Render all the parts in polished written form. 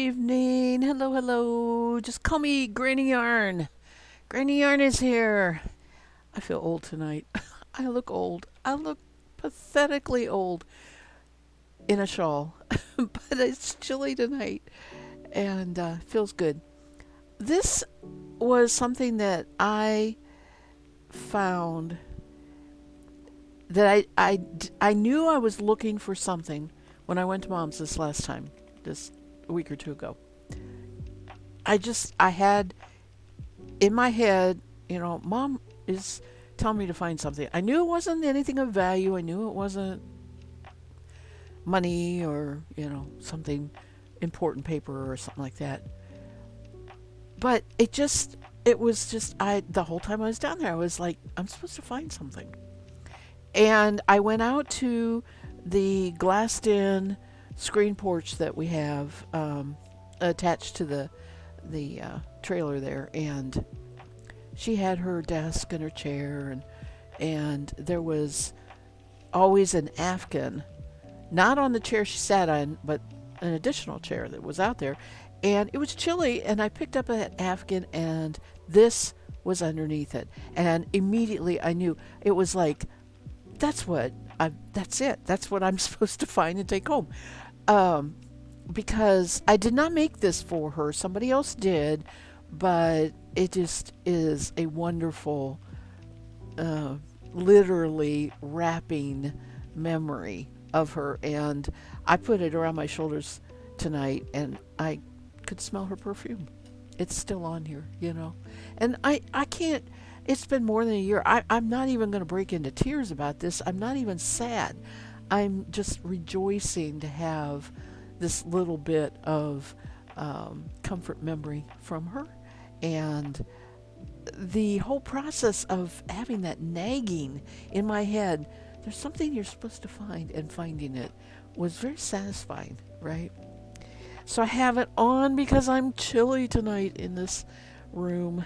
evening. Hello, hello. Just call me Granny Yarn. Granny Yarn is here. I feel old tonight. I look old. I look pathetically old in a shawl, but it's chilly tonight and feels good. This was something that I found that I knew I was looking for something when I went to mom's this last time, this a week or two ago. I had in my head, mom is telling me to find something. I knew it wasn't anything of value. I knew it wasn't money or, something important paper or something like that. But it was just, the whole time I was down there, I was like, I'm supposed to find something. And I went out to the glassed in screen porch that we have attached to the trailer there, and she had her desk and her chair, and there was always an Afghan, not on the chair she sat on, but an additional chair that was out there. And it was chilly, and I picked up an Afghan, and this was underneath it. And immediately I knew it was like, that's it. That's what I'm supposed to find and take home. Um, because I did not make this for her. Somebody else did, but it just is a wonderful, uh, literally wrapping memory of her. And I put it around my shoulders tonight, and I could smell her perfume. It's still on here. And I can't, it's been more than a year. I'm not even going to break into tears about this. I'm not even sad. I'm just rejoicing to have this little bit of comfort memory from her. And the whole process of having that nagging in my head, there's something you're supposed to find, and finding it was very satisfying, right? So I have it on because I'm chilly tonight in this room.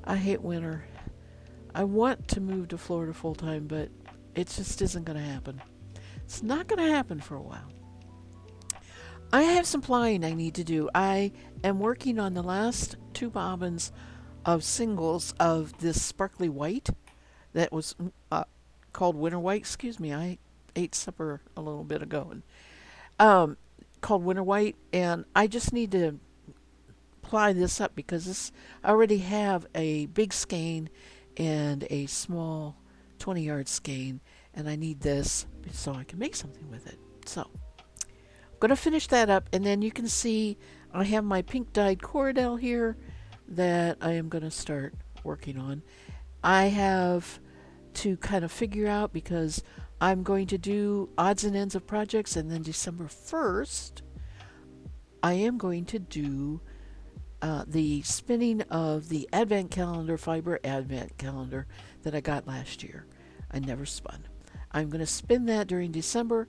I hate winter. I want to move to Florida full time, but it just isn't going to happen. It's not going to happen for a while. I have some plying I need to do. I am working on the last two bobbins of singles of this sparkly white that was called winter white. Excuse me, I ate supper a little bit ago, and um, called winter white, and I just need to ply this up because this I already have a big skein and a small 20-yard skein, and I need this so I can make something with it. So I'm going to finish that up, and then you can see I have my pink dyed Corridel here that I am going to start working on. I have to kind of figure out because I'm going to do odds and ends of projects, and then December 1st, I am going to do the spinning of the advent calendar, fiber advent calendar that I got last year. I never spun. I'm going to spin that during December.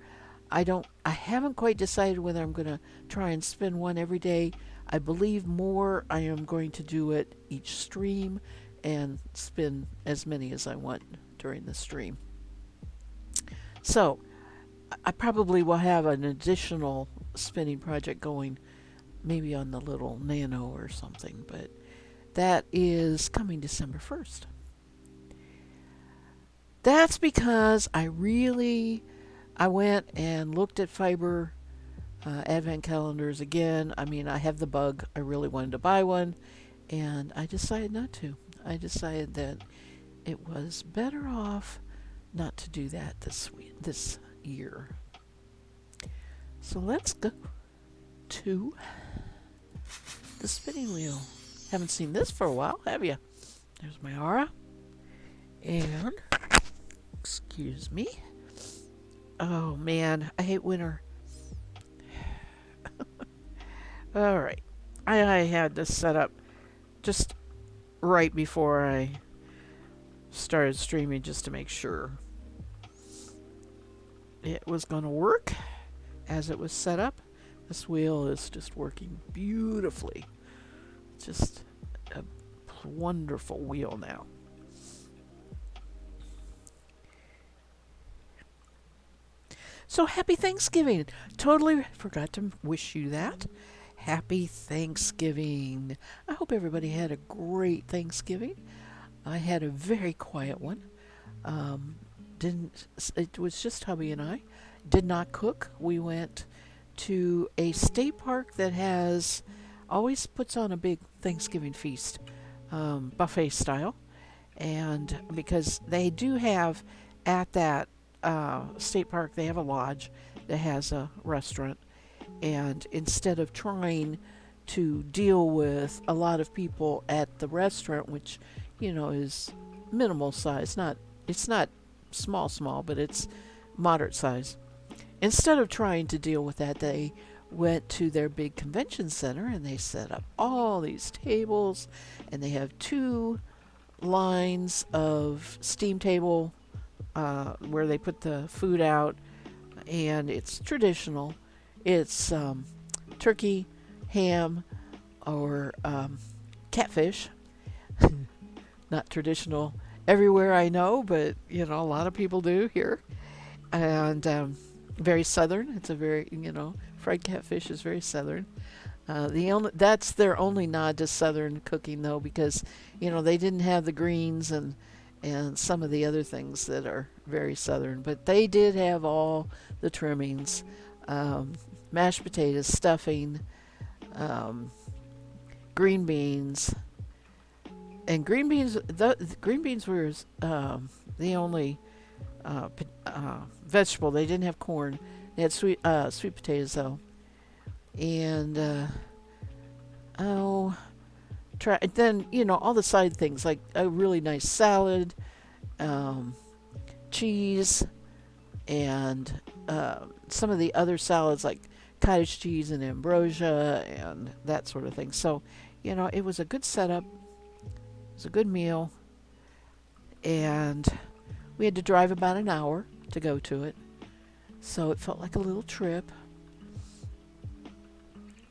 I haven't quite decided whether I'm going to try and spin one every day. I believe more I am going to do it each stream and spin as many as I want during the stream. So I probably will have an additional spinning project going maybe on the little nano or something, but that is coming December 1st. That's because I went and looked at fiber advent calendars again. I mean, I have the bug. I really wanted to buy one, and I decided not to. I decided that it was better off not to do that this year. So let's go to the spinning wheel. Haven't seen this for a while, have you? There's my aura. And, excuse me. Oh man, I hate winter. Alright. I had this set up just right before I started streaming just to make sure it was going to work as it was set up. This wheel is just working beautifully. Just a wonderful wheel now. So happy Thanksgiving. Totally forgot to wish you that. Happy Thanksgiving. I hope everybody had a great Thanksgiving. I had a very quiet one. Um, didn't It was just hubby and I. Did not cook. We went to a state park that has always puts on a big Thanksgiving feast, buffet style, and because they do have at that state park, they have a lodge that has a restaurant, and instead of trying to deal with a lot of people at the restaurant, which is minimal size, not it's not small, but it's moderate size. Instead of trying to deal with that, they went to their big convention center and they set up all these tables, and they have two lines of steam table where they put the food out, and it's traditional. It's turkey, ham, or catfish. Not traditional everywhere I know, but a lot of people do here. And very southern. It's a very fried catfish is very southern. That's their only nod to southern cooking though, because they didn't have the greens and some of the other things that are very southern, but they did have all the trimmings, um, mashed potatoes, stuffing, um, green beans, and green beans. The green beans were the only vegetable. They didn't have corn. They had sweet potatoes though, and oh, try then all the side things like a really nice salad, um, cheese, and some of the other salads like cottage cheese and ambrosia and that sort of thing. So, it was a good setup. It was a good meal, and we had to drive about an hour to go to it. So it felt like a little trip,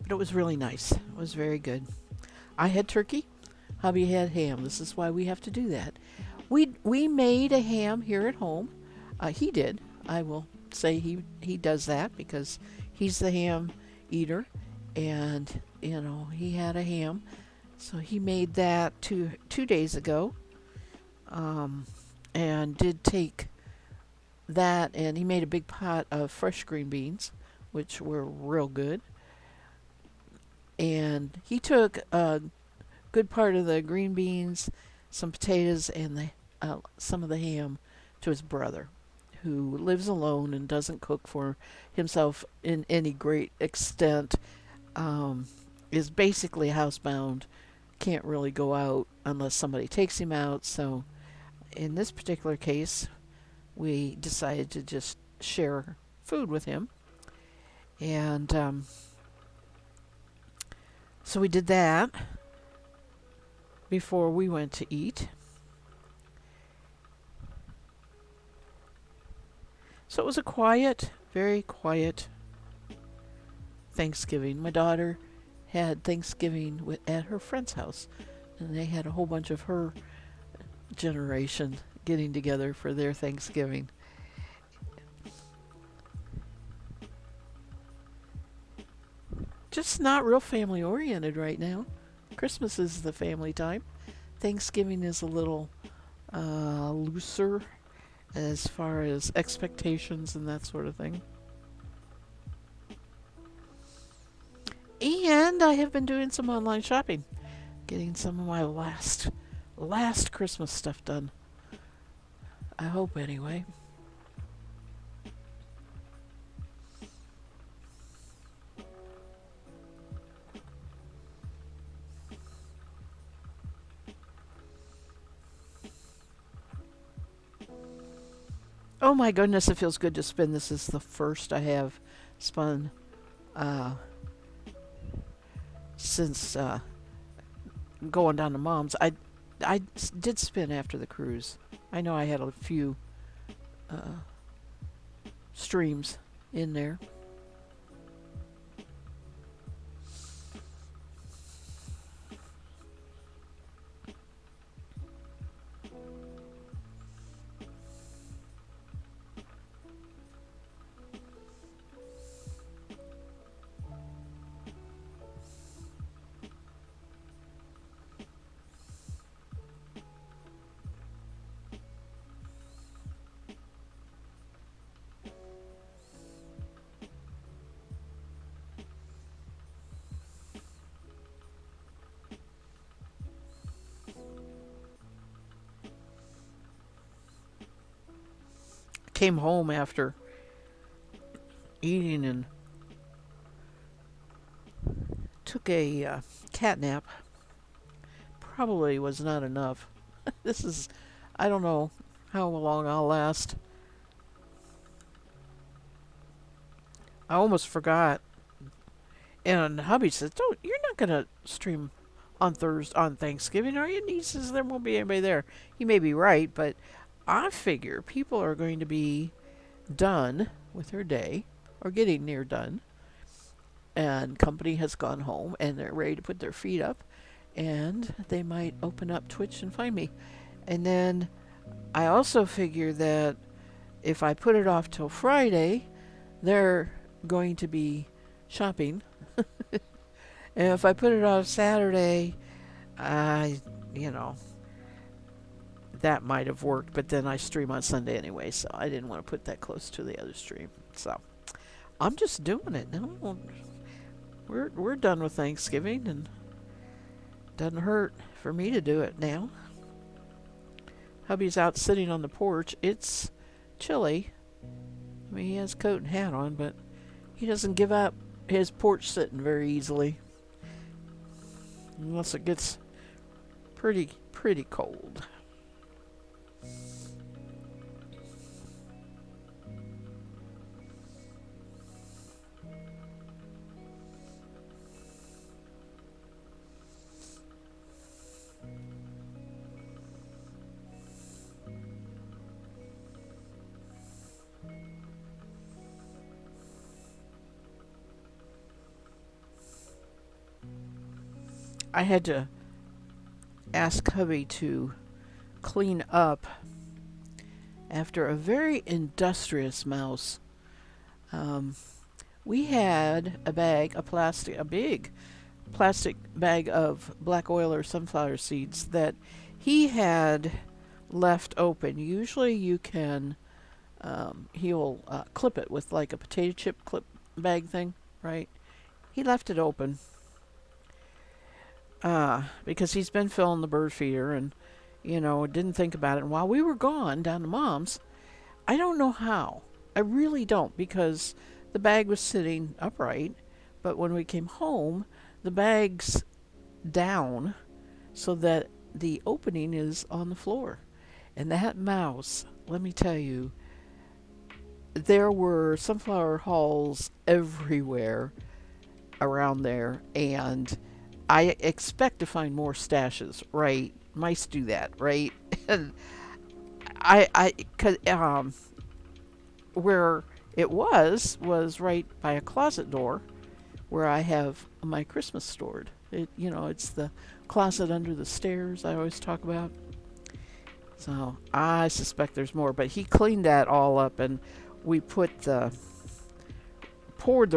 but it was really nice. It was very good. I had turkey. Hubby had ham. This is why we have to do that. We made a ham here at home. He did. I will say he does that because he's the ham eater, and he had a ham, so he made that two days ago, um, and did take that, and he made a big pot of fresh green beans, which were real good. And he took a good part of the green beans, some potatoes, and some of the ham to his brother, who lives alone and doesn't cook for himself in any great extent. Is basically housebound, can't really go out unless somebody takes him out. So in this particular case, we decided to just share food with him. And so we did that before we went to eat. So it was a quiet, very quiet Thanksgiving. My daughter had Thanksgiving at her friend's house, and they had a whole bunch of her generation getting together for their Thanksgiving. Just not real family oriented right now. Christmas is the family time. Thanksgiving is a little looser as far as expectations and that sort of thing. And I have been doing some online shopping, getting some of my last Christmas stuff done. I hope anyway. Oh my goodness, it feels good to spin. This is the first I have spun uh, since going down to mom's. I did spin after the cruise. I know I had a few uh, streams in there. came home after eating and took a cat nap. Probably was not enough. This is, I don't know how long I'll last. I almost forgot. And hubby says, "Don't, you're not going to stream on Thursday, on Thanksgiving, are you?" And he says, "There won't be anybody there." He may be right, but I figure people are going to be done with their day or getting near done. And company has gone home and they're ready to put their feet up. And they might open up Twitch and find me. And then I also figure that if I put it off till Friday, they're going to be shopping. And if I put it off Saturday, I, you know, that might have worked, but then I stream on Sunday anyway, so I didn't want to put that close to the other stream. So I'm just doing it. No, we're done with Thanksgiving, and doesn't hurt for me to do it now. Hubby's out sitting on the porch. It's chilly. I mean, he has coat and hat on, but he doesn't give up his porch sitting very easily, unless it gets pretty cold. I had to ask hubby to clean up after a very industrious mouse. Um, we had a big plastic bag of black oil or sunflower seeds that he had left open. Usually you can, he'll clip it with like a potato chip clip bag thing, right? He left it open because he's been filling the bird feeder and, didn't think about it. And while we were gone down to mom's, I don't know how. I really don't, because the bag was sitting upright, but when we came home, the bag's down so that the opening is on the floor. And that mouse, let me tell you, there were sunflower hulls everywhere around there, and I expect to find more stashes, right? Mice do that, right? And cause, where it was right by a closet door where I have my Christmas stored. It's the closet under the stairs I always talk about. So I suspect there's more, but he cleaned that all up, and we poured the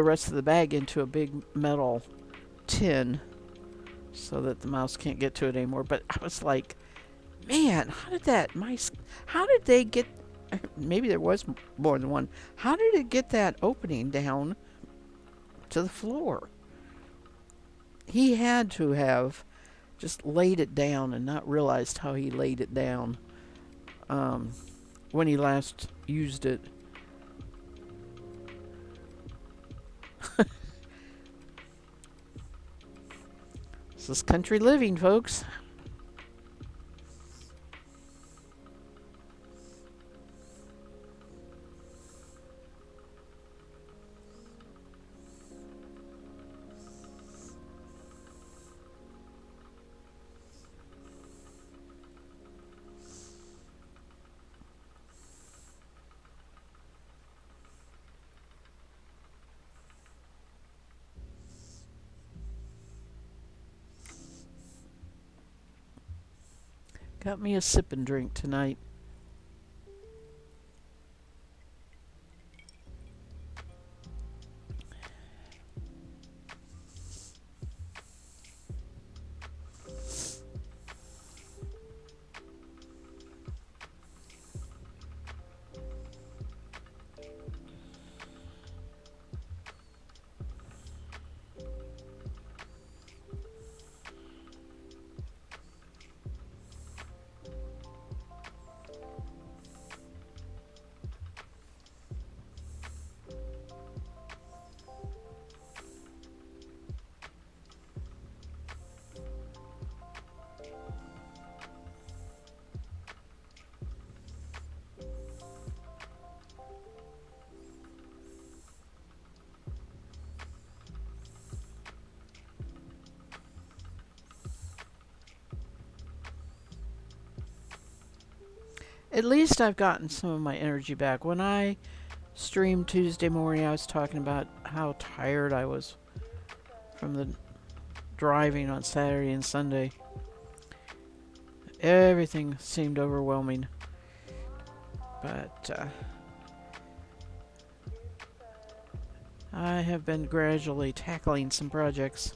rest of the bag into a big metal tin so that the mouse can't get to it anymore. But I was like, man, how did they get, maybe there was more than one, how did it get that opening down to the floor? He had to have just laid it down and not realized how he laid it down um, when he last used it. This is country living, folks. Got me a sip and drink tonight. At least I've gotten some of my energy back. When I streamed Tuesday morning, I was talking about how tired I was from the driving on Saturday and Sunday. Everything seemed overwhelming. But I have been gradually tackling some projects.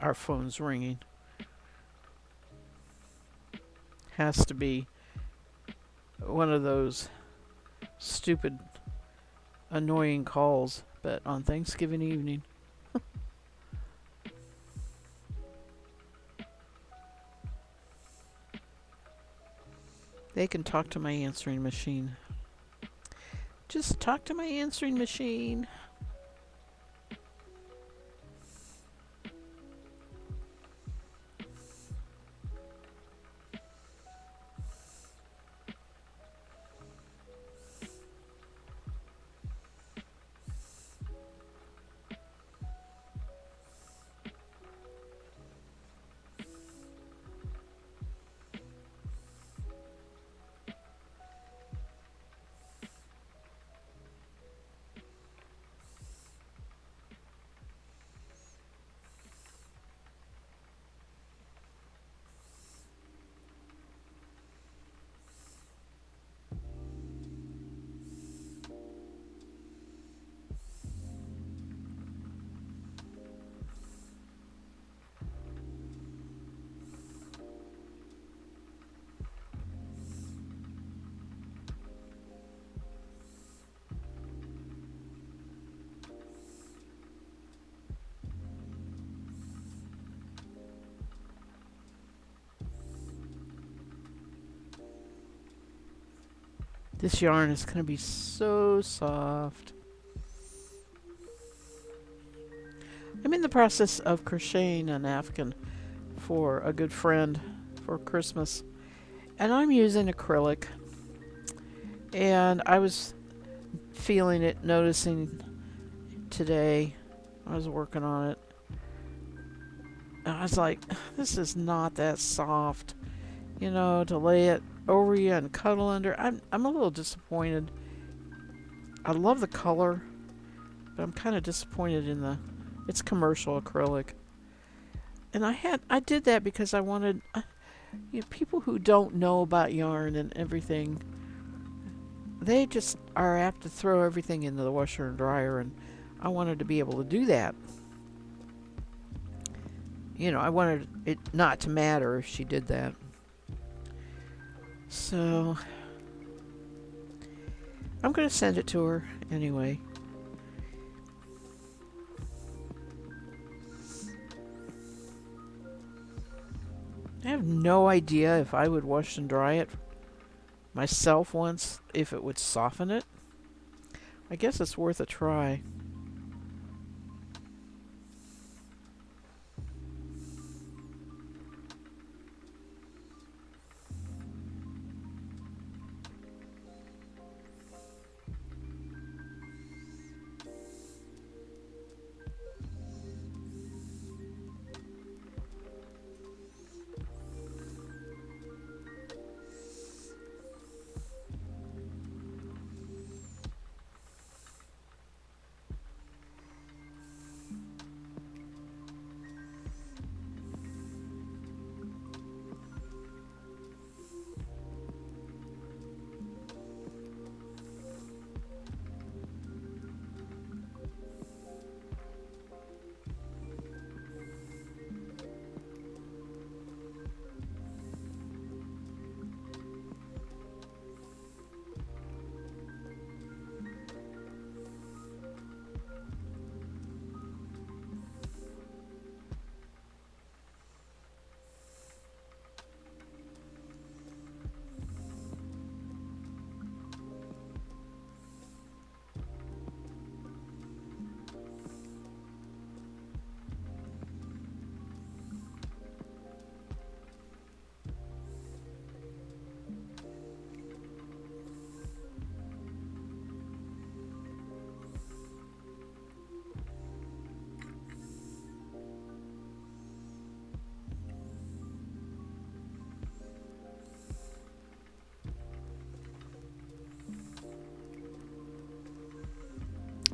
Our phone's ringing. Has to be one of those stupid, annoying calls, but on Thanksgiving evening. They can talk to my answering machine. Just talk to my answering machine. This yarn is going to be so soft. I'm in the process of crocheting a napkin for a good friend for Christmas. And I'm using acrylic. And I was feeling it, noticing today. I was working on it. And I was like, this is not that soft. You know, to lay it over you and cuddle under. I'm a little disappointed. I love the color, but I'm kind of disappointed in the it's commercial acrylic. And I did that because I wanted people who don't know about yarn and everything. They just are apt to throw everything into the washer and dryer, and I wanted to be able to do that. You know, I wanted it not to matter if she did that. So I'm going to send it to her anyway. I have no idea if I would wash and dry it myself once, if it would soften it. I guess it's worth a try.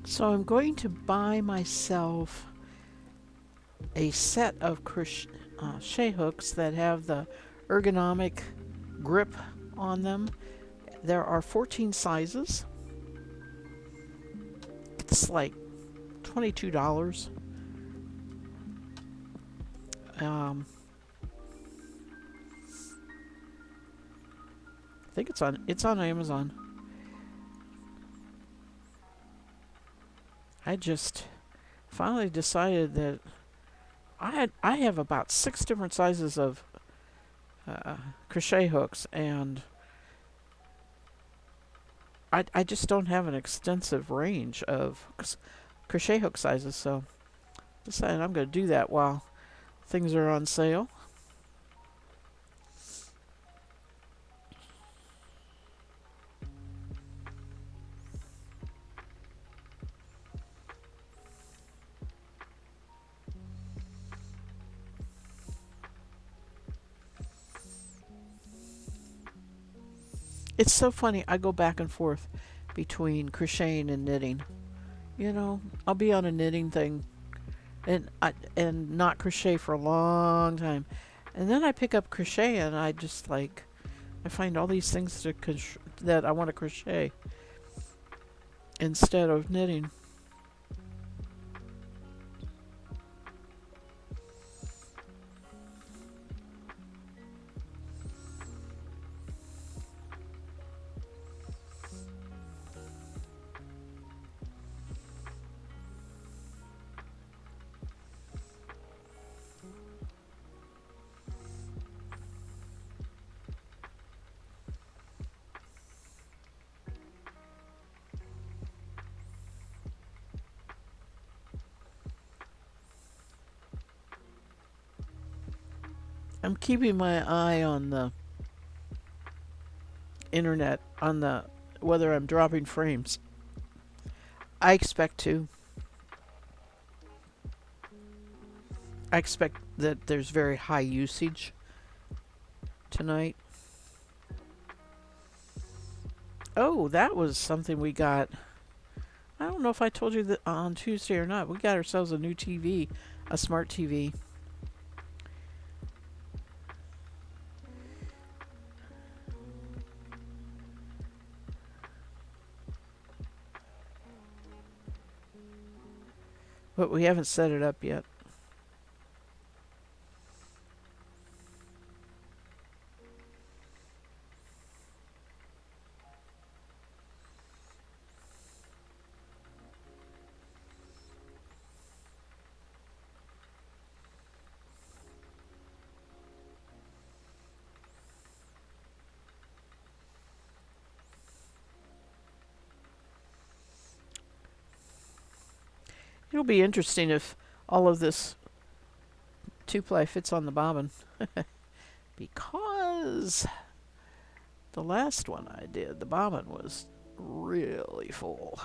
So I'm going to buy myself a set of crochet hooks that have the ergonomic grip on them. There are 14 sizes. It's like $22. Um, I think it's on Amazon. I just finally decided that I have about 6 different sizes of crochet hooks, and I just don't have an extensive range of crochet hook sizes. So decided I'm going to do that while things are on sale. It's so funny. I go back and forth between crocheting and knitting. I'll be on a knitting thing and not crochet for a long time, and then I pick up crochet and I just like I find all these things that I want to crochet instead of knitting. I'm keeping my eye on the internet on the whether I'm dropping frames. I expect to. I expect that there's very high usage tonight. Oh, that was something we got. I don't know if I told you that on Tuesday or not. We got ourselves a new TV, a smart TV. But we haven't set it up yet. It'll be interesting if all of this two-ply fits on the bobbin. Because the last one I did, the bobbin was really full.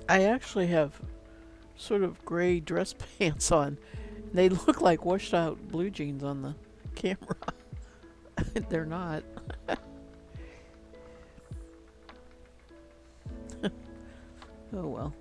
I actually have sort of gray dress pants on. They look like washed out blue jeans on the camera. They're not. Oh well.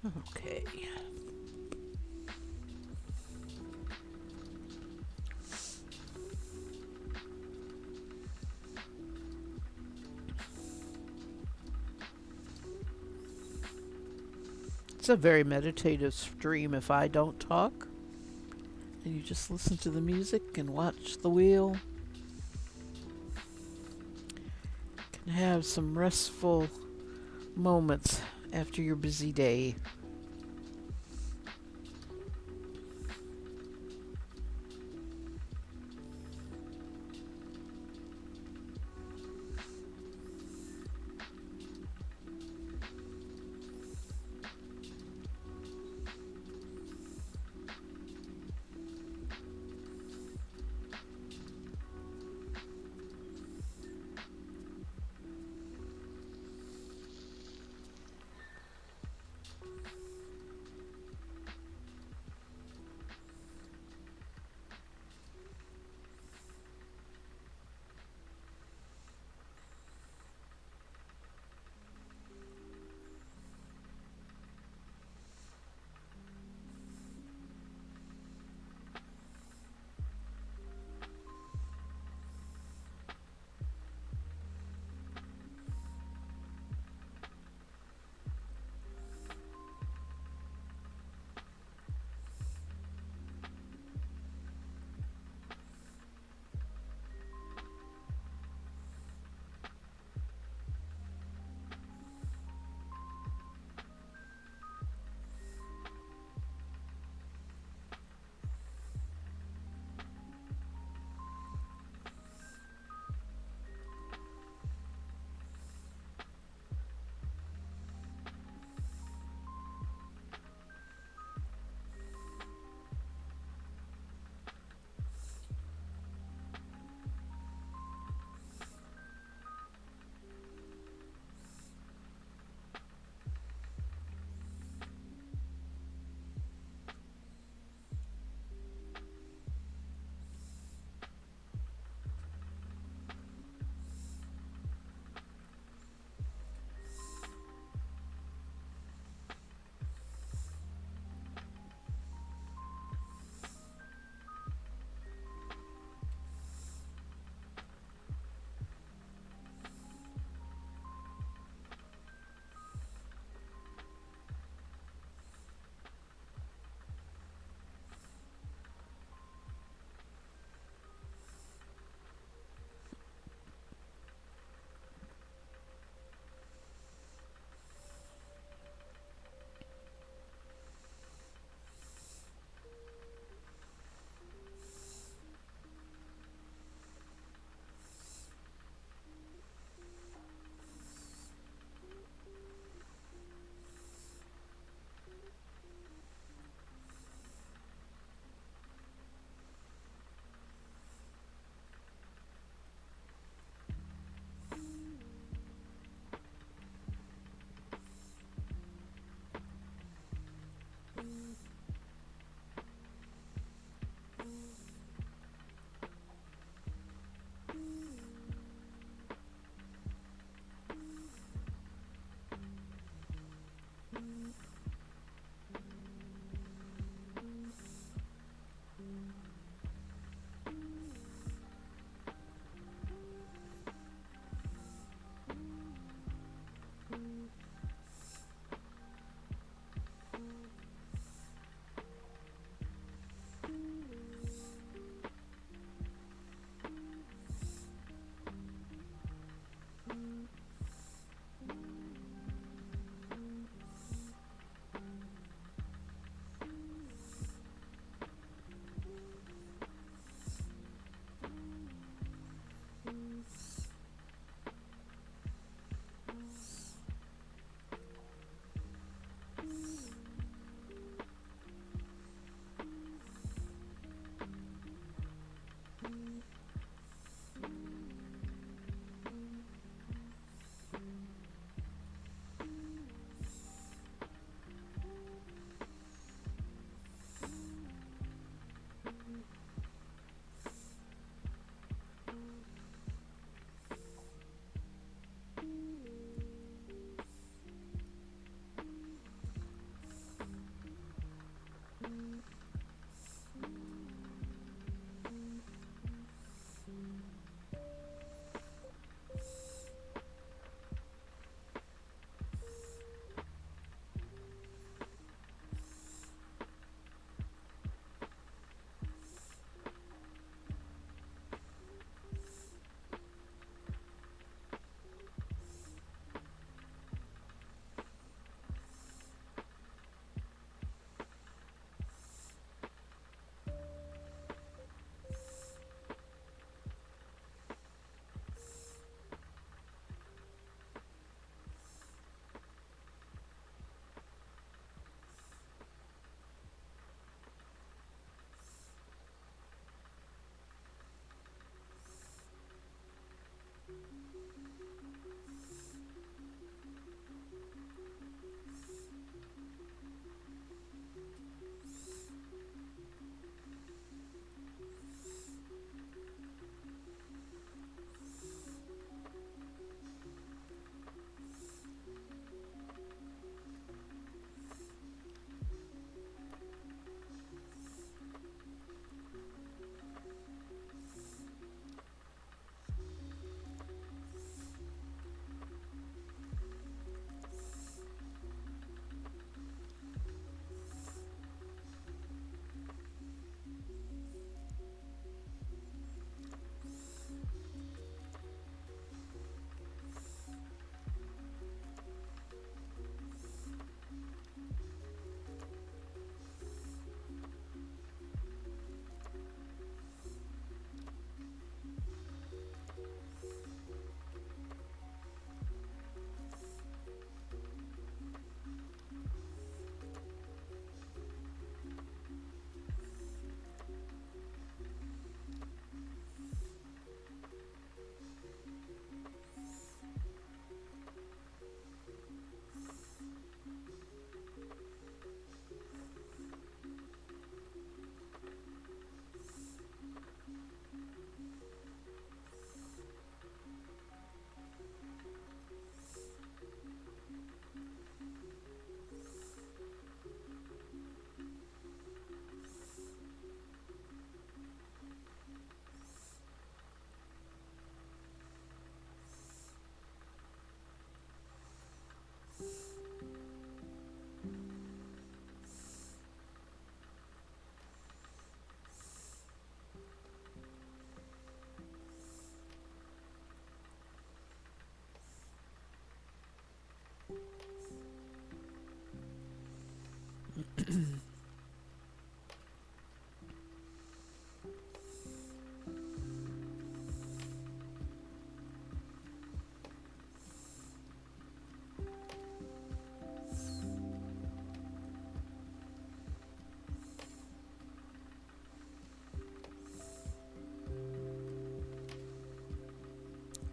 Okay. It's a very meditative stream if I don't talk and you just listen to the music and watch the wheel. Can have some restful moments after your busy day.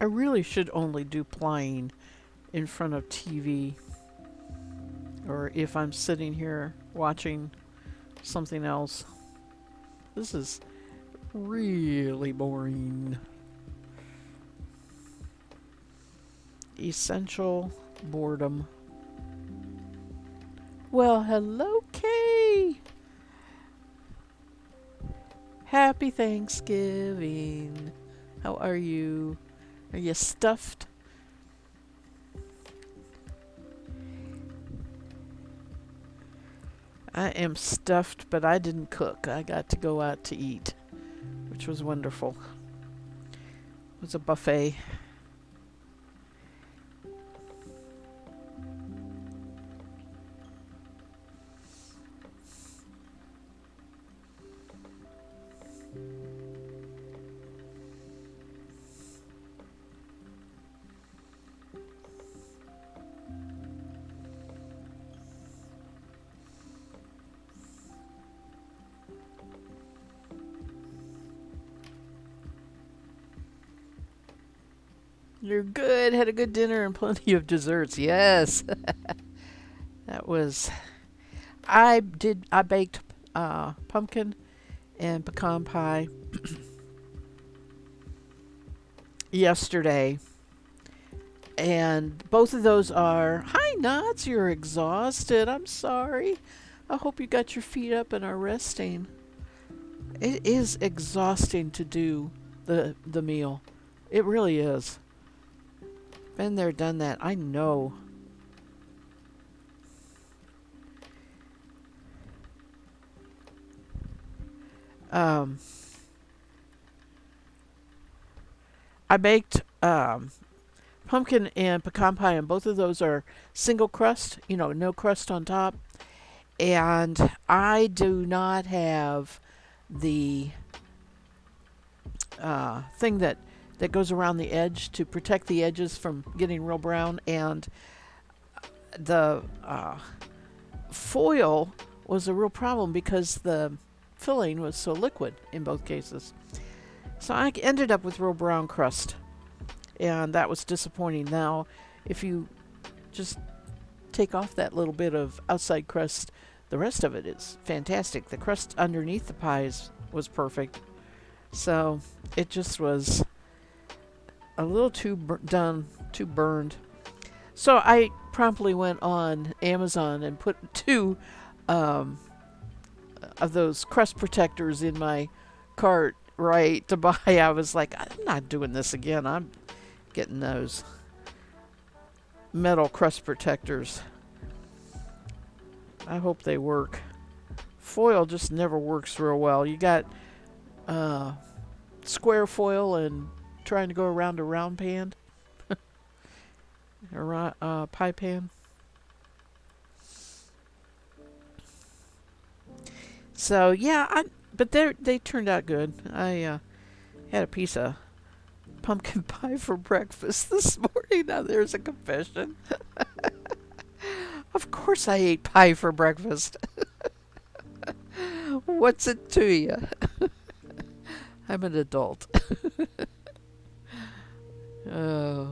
I really should only do plying in front of TV, or if I'm sitting here watching something else. This is really boring. Essential boredom. Well, hello, Kay. Happy Thanksgiving. How are you? Are you stuffed? I am stuffed, but I didn't cook. I got to go out to eat, which was wonderful. It was a buffet. You're good. Had a good dinner and plenty of desserts. Yes. That was. I baked pumpkin and pecan pie yesterday. And both of those are. Hi, Knots. You're exhausted. I'm sorry. I hope you got your feet up and are resting. It is exhausting to do the meal. It really is. Been there, done that. I know. Um, I baked pumpkin and pecan pie, and both of those are single crust. No crust on top. And I do not have the thing that goes around the edge to protect the edges from getting real brown. And the foil was a real problem because the filling was so liquid in both cases. So I ended up with real brown crust, and that was disappointing. Now, if you just take off that little bit of outside crust, the rest of it is fantastic. The crust underneath the pies was perfect. So it just was a little too burned. So I promptly went on Amazon and put two um, of those crust protectors in my cart, right, to buy. I was like, I'm not doing this again. I'm getting those metal crust protectors. I hope they work. Foil just never works real well. You got square foil and trying to go around a round pan, a pie pan. So yeah, but they turned out good. I had a piece of pumpkin pie for breakfast this morning. Now there's a confession. Of course I ate pie for breakfast. What's it to you? I'm an adult. Oh.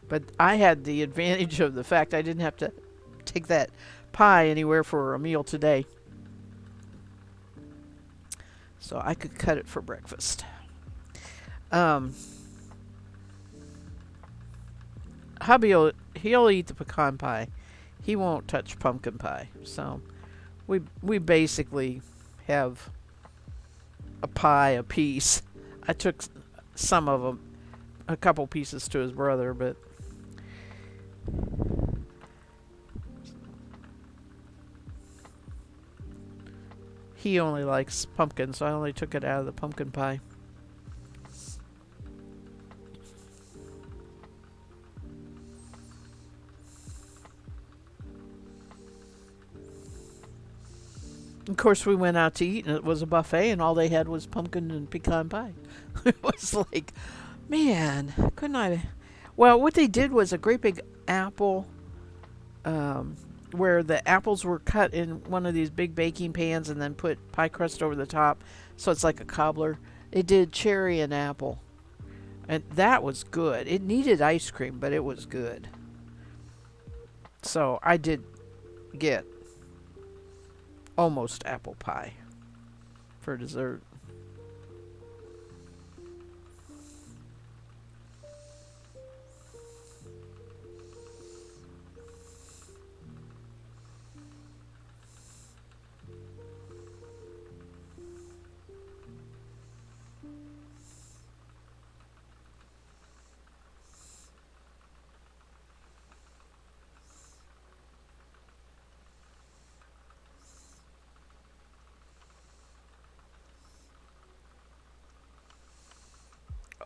But I had the advantage of the fact I didn't have to take that pie anywhere for a meal today. So I could cut it for breakfast. Um, he'll eat the pecan pie. He won't touch pumpkin pie. So we basically have a pie apiece. I took some of them, a couple pieces to his brother, but he only likes pumpkin, so I only took it out of the pumpkin pie. Of course, we went out to eat, and it was a buffet, and all they had was pumpkin and pecan pie. It was like, man, couldn't I? Well, what they did was a great big apple, um, where the apples were cut in one of these big baking pans and then put pie crust over the top, so it's like a cobbler. They did cherry and apple, and that was good. It needed ice cream, but it was good. So I did get almost apple pie for dessert.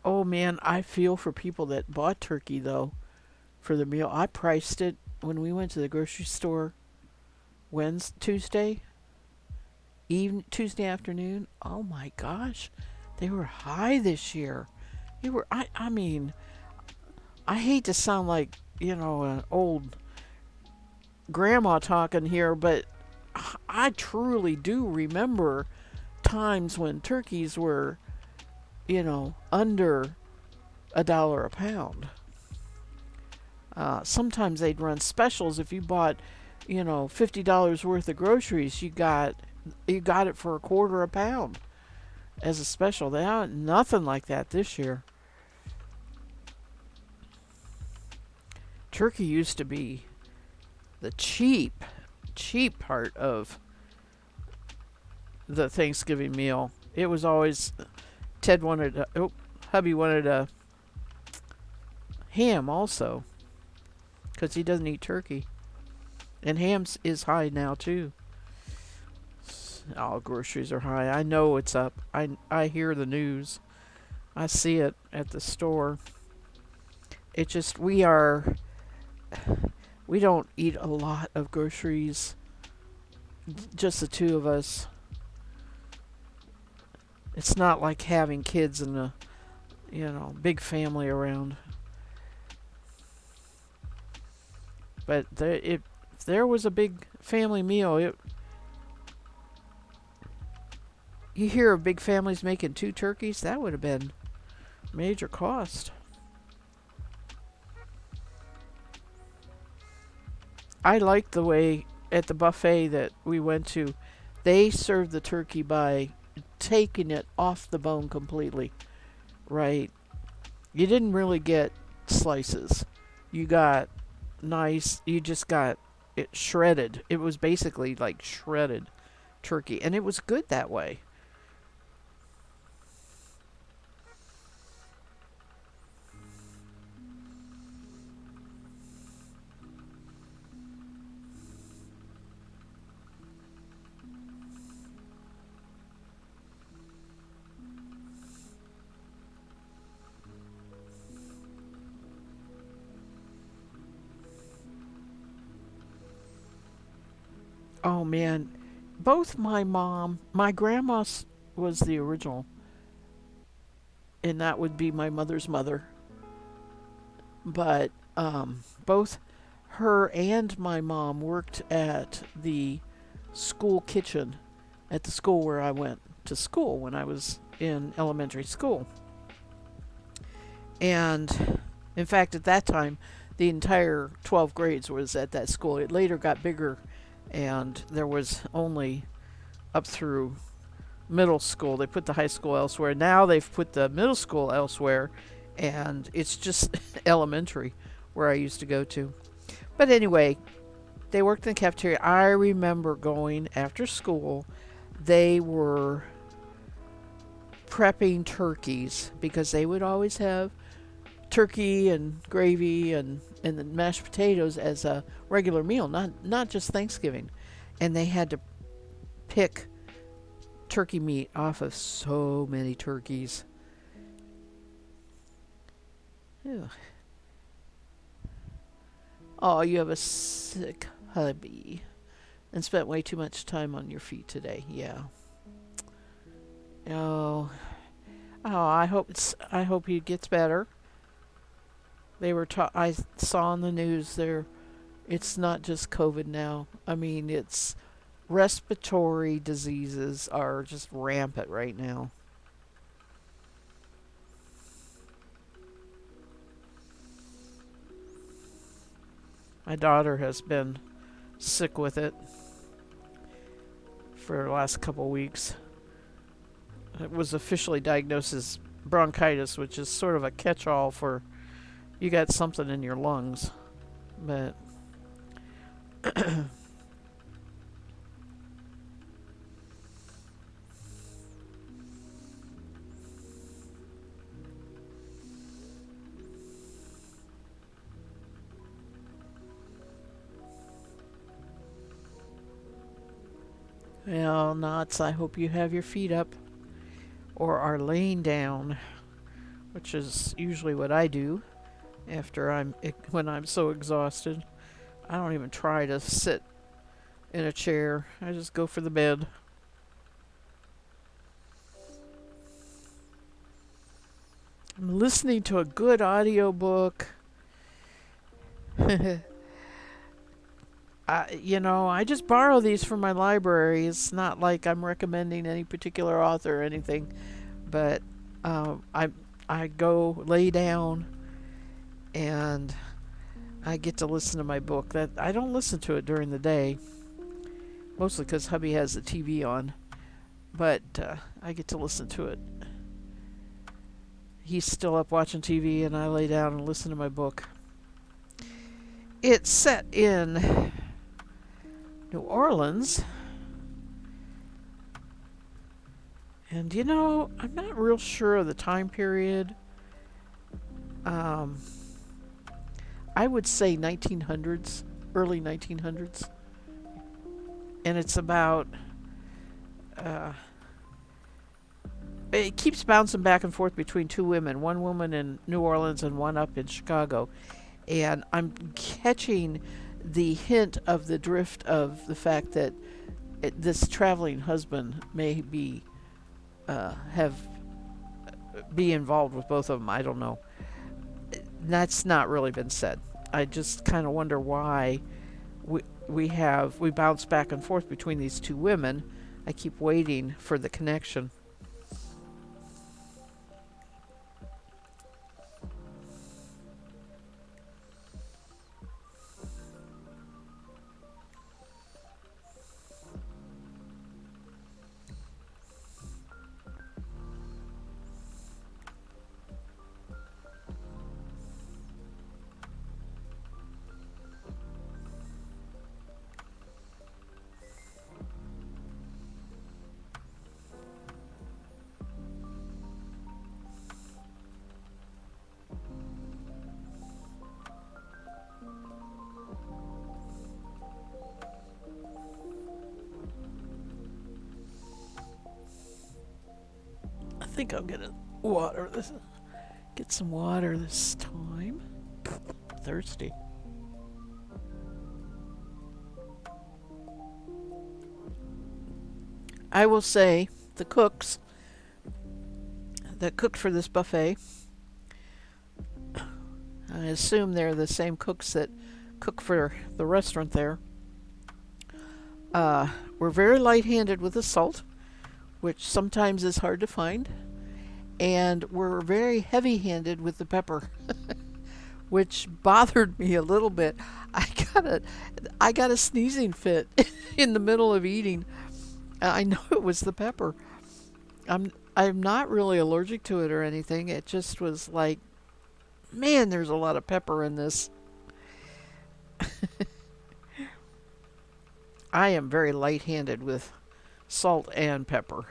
Oh man, I feel for people that bought turkey though for the meal. I priced it when we went to the grocery store Tuesday afternoon. Oh my gosh, they were high this year. They were. I mean, I hate to sound like an old grandma talking here, but I truly do remember times when turkeys were under $1 a pound. Sometimes they'd run specials. If you bought, $50 worth of groceries, you got it for a quarter a pound as a special. They had nothing like that this year. Turkey used to be the cheap part of the Thanksgiving meal. It was always hubby wanted a ham also because he doesn't eat turkey, and is high now too. All groceries are high. I know it's up. I hear the news. I see it at the store. It just we don't eat a lot of groceries. Just the two of us. It's not like having kids and a big family around. But if there was a big family meal, you hear of big families making two turkeys, that would have been major cost. I liked the way at the buffet that we went to, they served the turkey by taking it off the bone completely, right? You didn't really get slices. You just got it shredded. It was basically like shredded turkey, and it was good that way. Oh man, both my grandma was the original, and that would be my mother's mother. But both her and my mom worked at the school kitchen at the school where I went to school when I was in elementary school. And in fact, at that time, the entire 12 grades was at that school. It later got bigger, and there was only up through middle school. They put the high school elsewhere. Now they've put the middle school elsewhere, and it's just elementary where I used to go to. But anyway, they worked in the cafeteria. I remember going after school. They were prepping turkeys because they would always have turkey and gravy and the mashed potatoes as a regular meal, not just Thanksgiving. And they had to pick turkey meat off of so many turkeys. Ew. Oh, you have a sick hubby and spent way too much time on your feet today. Yeah. Oh, I hope he gets better. I saw on the news there. It's not just COVID now. I mean, it's respiratory diseases are just rampant right now. My daughter has been sick with it for the last couple of weeks. It was officially diagnosed as bronchitis, which is sort of a catch-all for you got something in your lungs. But well, Knots, I hope you have your feet up or are laying down, which is usually what I do after when I'm so exhausted. I don't even try to sit in a chair. I just go for the bed. I'm listening to a good audiobook. I just borrow these from my library. It's not like I'm recommending any particular author or anything, but I go lay down and I get to listen to my book. That I don't listen to it during the day, mostly because hubby has the TV on. But I get to listen to it. He's still up watching TV, and I lay down and listen to my book. It's set in New Orleans. And I'm not real sure of the time period. Um, I would say 1900s, early 1900s. And it's about, uh, it keeps bouncing back and forth between two women, one woman in New Orleans and one up in Chicago. And I'm catching the hint of the drift of the fact that this traveling husband may have be involved with both of them. I don't know. That's not really been said. I just kind of wonder why we bounce back and forth between these two women. I keep waiting for the connection. I think I'll get some water this time. Thirsty. I will say the cooks that cooked for this buffet, I assume they're the same cooks that cook for the restaurant there, were very light-handed with the salt, which sometimes is hard to find, and were very heavy-handed with the pepper, which bothered me a little bit. I got a I got a sneezing fit in the middle of eating. I know it was the pepper. I'm not really allergic to it or anything. It just was like, man, there's a lot of pepper in this. I am very light-handed with salt and pepper.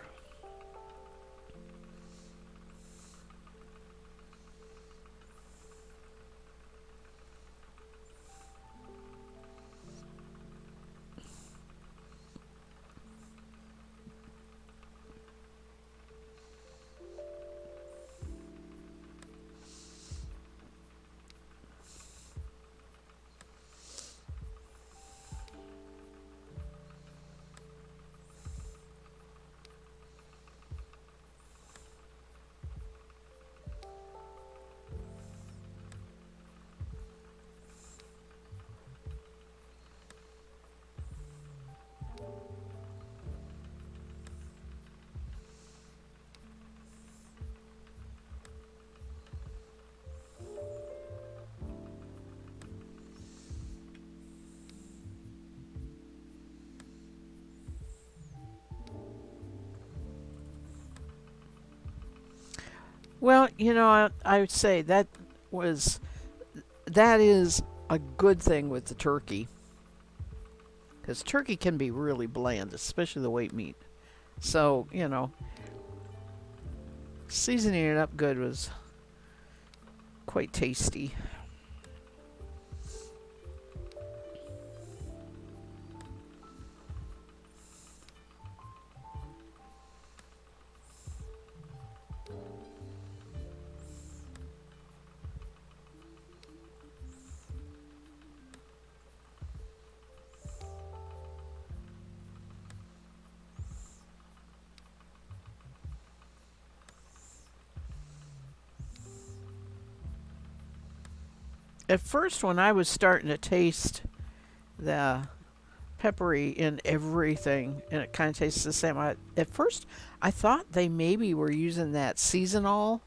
Well, I would say was that is a good thing with the turkey because turkey can be really bland, especially the white meat. So, seasoning it up good was quite tasty. At first, when I was starting to taste the peppery in everything, and it kind of tastes the same. At first, I thought they maybe were using that seasonal.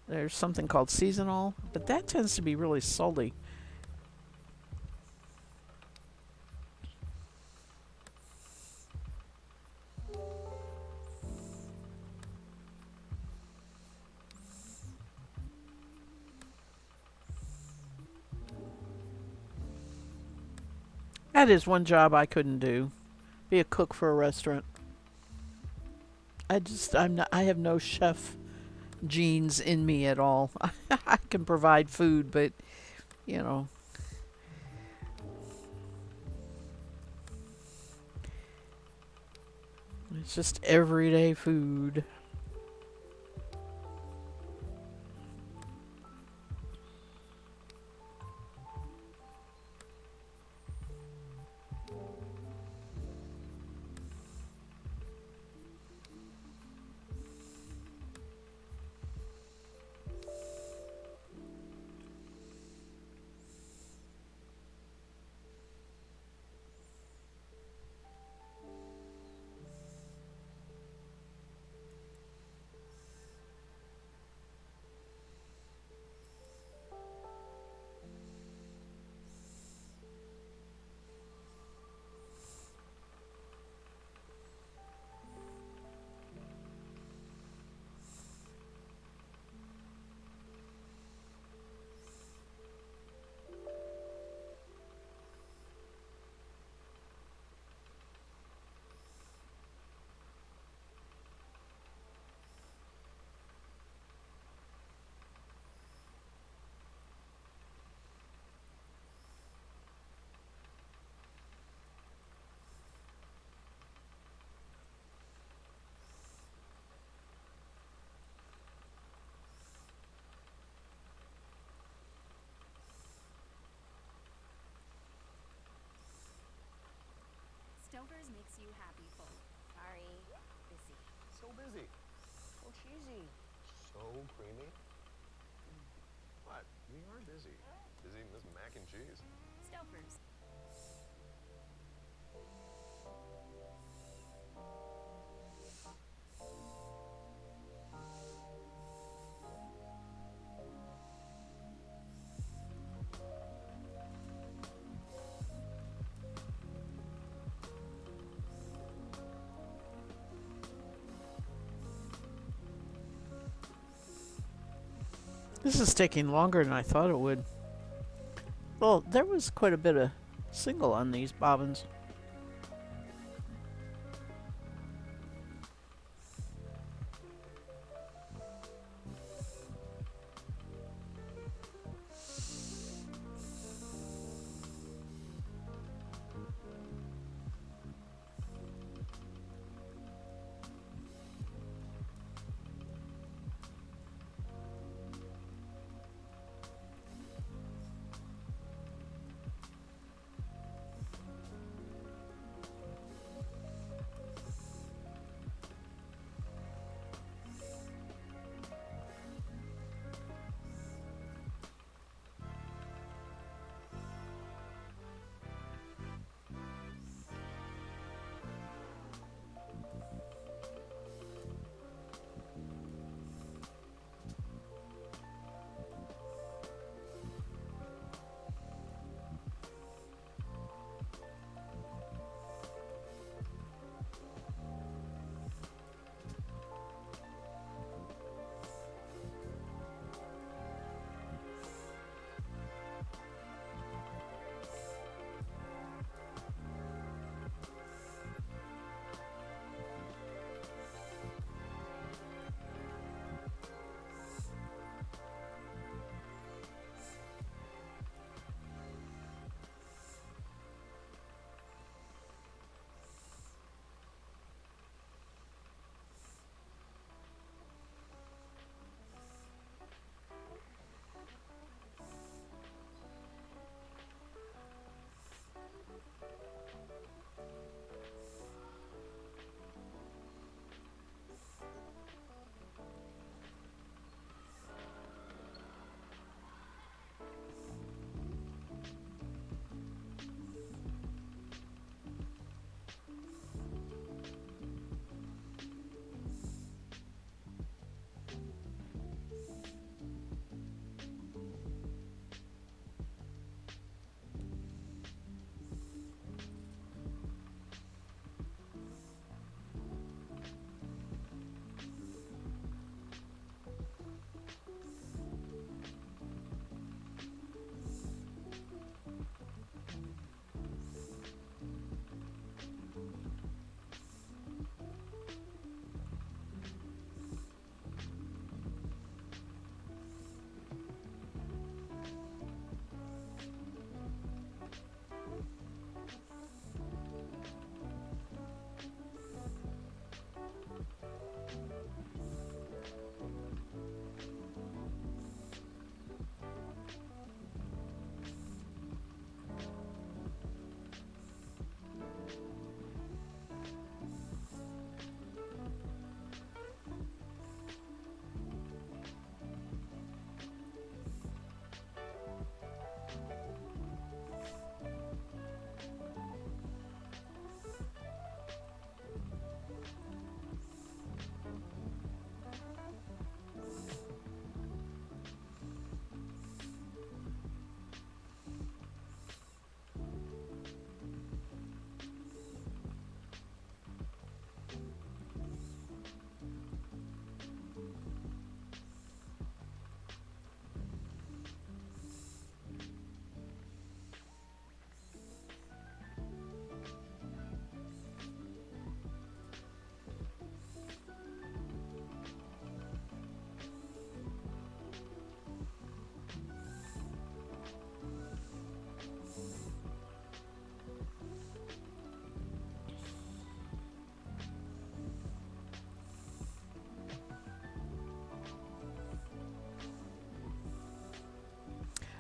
There's something called seasonal, but that tends to be really salty. That is one job I couldn't do. Be a cook for a restaurant. I have no chef genes in me at all. I can provide food, but you know, it's just everyday food. Stouffer's makes you happy full. Sorry, busy. So busy. So cheesy. So creamy. What? We are busy. Busy eating this mac and cheese. Stouffer's. This is taking longer than I thought it would. Well, there was quite a bit of single on these bobbins.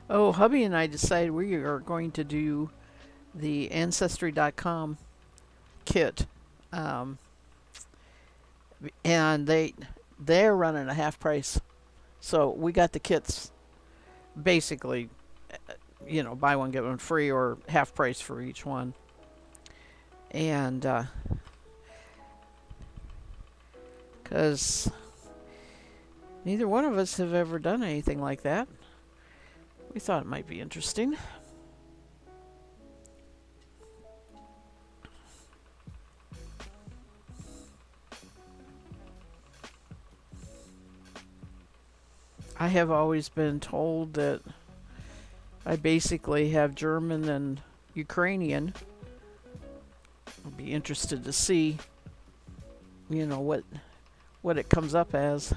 Oh, hubby and I decided we are going to do the Ancestry.com kit. Um, and they're running a half price. So we got the kits basically, buy one get one free or half price for each one. And because neither one of us have ever done anything like that, we thought it might be interesting. I have always been told that I basically have German and Ukrainian. I'll be interested to see, what it comes up as.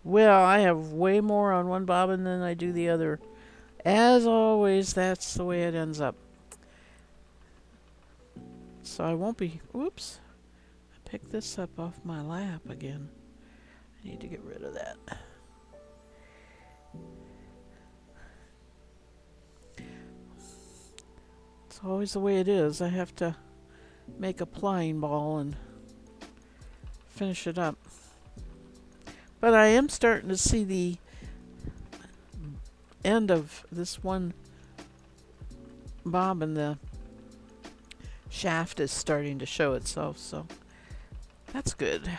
Well, I have way more on one bobbin than I do the other. As always, that's the way it ends up. So I won't be. Whoops. I picked this up off my lap again. I need to get rid of that. It's always the way it is. I have to make a plying ball and finish it up. But I am starting to see the end of this one bobbin. The shaft is starting to show itself, so that's good.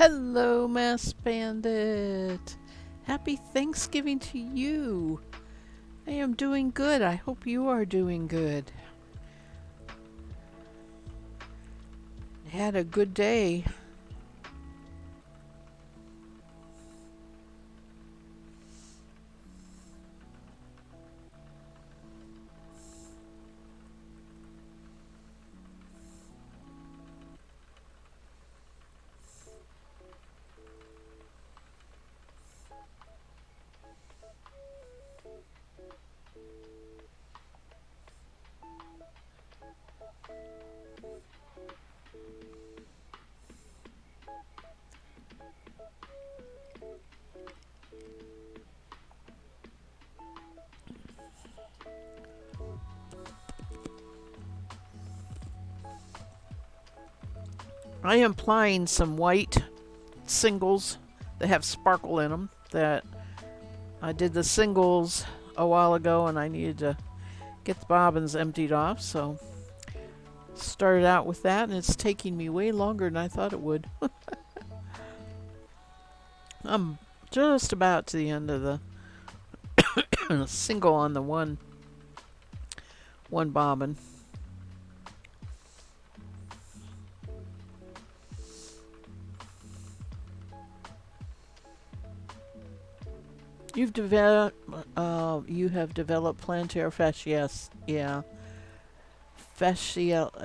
Hello, Mass Bandit. Happy Thanksgiving to you. I am doing good. I hope you are doing good. Had a good day. I am applying some white singles that have sparkle in them. That I did the singles a while ago and I needed to get the bobbins emptied off, so started out with that, and it's taking me way longer than I thought it would. I'm just about to the end of the single on the one bobbin. You have developed plantar fasciitis. Yeah. Fasciitis.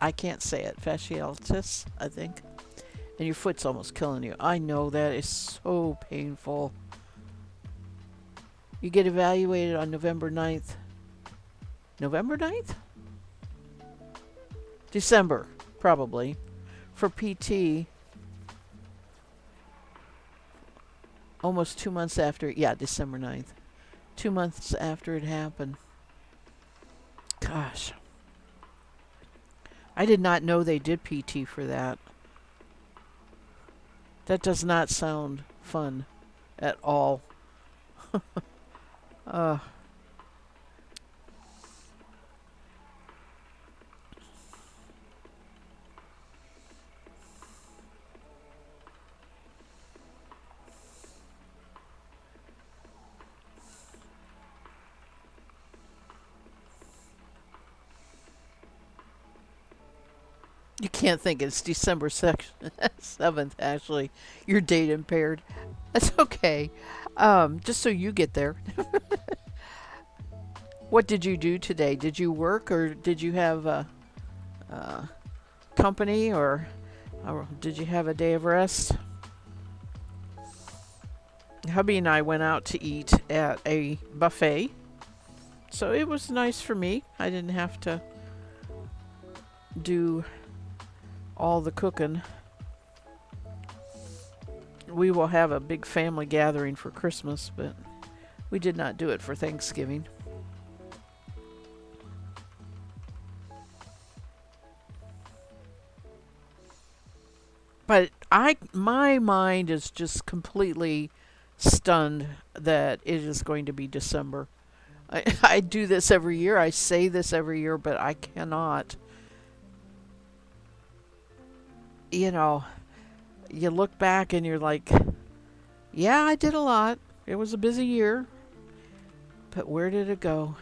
I can't say it. Fasciitis, I think. And your foot's almost killing you. I know that is so painful. You get evaluated on November 9th. November 9th? December, probably. For PT. Almost 2 months after. Yeah, December 9th. 2 months after it happened. Gosh. I did not know they did PT for that. That does not sound fun at all. uh, you can't think it's December 7th, actually. You're date impaired. That's okay. Just so you get there. What did you do today? Did you work or did you have a company or did you have a day of rest? Hubby and I went out to eat at a buffet. So it was nice for me. I didn't have to do all the cooking. We will have a big family gathering for Christmas, but we did not do it for Thanksgiving. But my mind is just completely stunned that it is going to be December. I do this every year. I say this every year, but I cannot. You know, you look back and you're like, yeah, I did a lot. It was a busy year. But where did it go?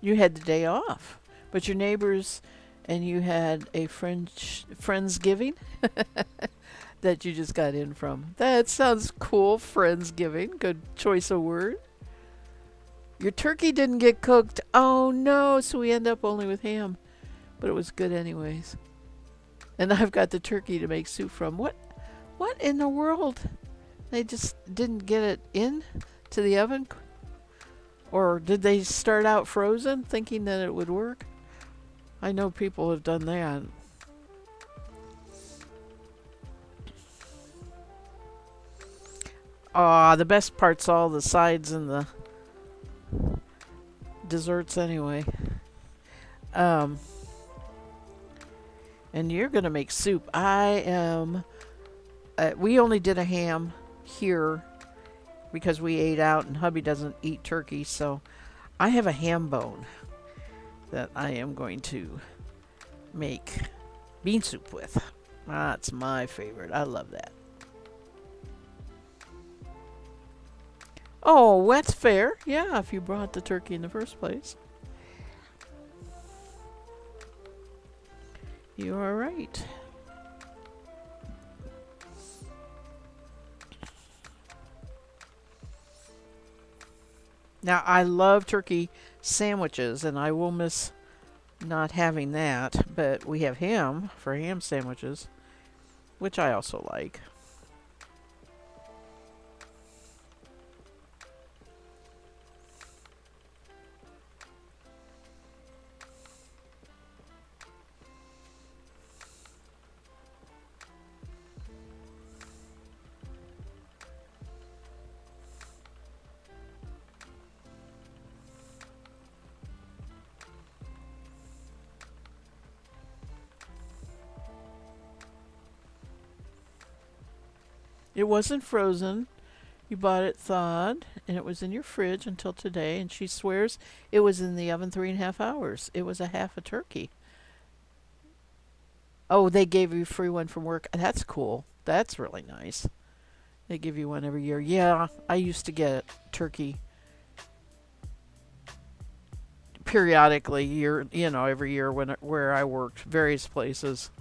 You had the day off, but your neighbors and you had a Friendsgiving that you just got in from. That sounds cool, Friendsgiving. Good choice of word. Your turkey didn't get cooked. Oh no, so we end up only with ham. But it was good anyways. And I've got the turkey to make soup from. What in the world? They just didn't get it in to the oven? Or did they start out frozen thinking that it would work? I know people have done that. Ah, the best part's all the sides and the desserts anyway. Um, and you're gonna make soup. I am. We only did a ham here because we ate out, and hubby doesn't eat turkey, so I have a ham bone that I am going to make bean soup with. That's my favorite. I love that. Oh, that's fair. Yeah, if you brought the turkey in the first place. You are right. Now, I love turkey sandwiches, and I will miss not having that, but we have ham for ham sandwiches, which I also like. It wasn't frozen. You bought it thawed, and it was in your fridge until today, and she swears it was in the oven 3.5 hours. It was a half a turkey. Oh, they gave you a free one from work. That's cool. That's really nice. They give you one every year. Yeah, I used to get turkey periodically, every year where I worked various places.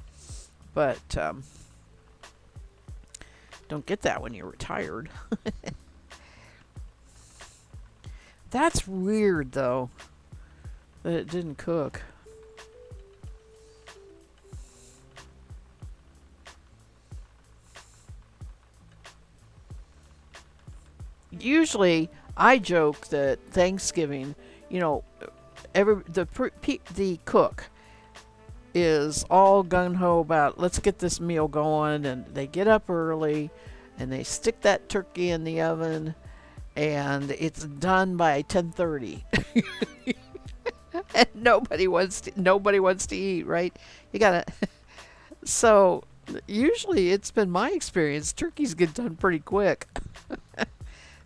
But don't get that when you're retired. That's weird though that it didn't cook. Usually, I joke that Thanksgiving, you know, the cook is all gung ho about let's get this meal going, and they get up early, and they stick that turkey in the oven, and it's done by 10:30. And nobody wants to eat, right? You gotta. So usually, it's been my experience. Turkeys get done pretty quick.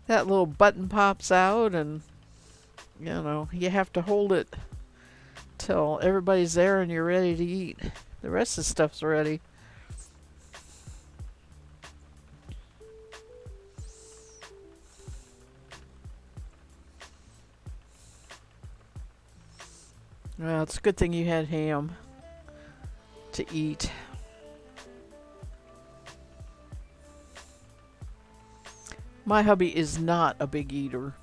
That little button pops out, and you have to hold it till everybody's there and you're ready to eat. The rest of the stuff's ready. Well, it's a good thing you had ham to eat. My hubby is not a big eater.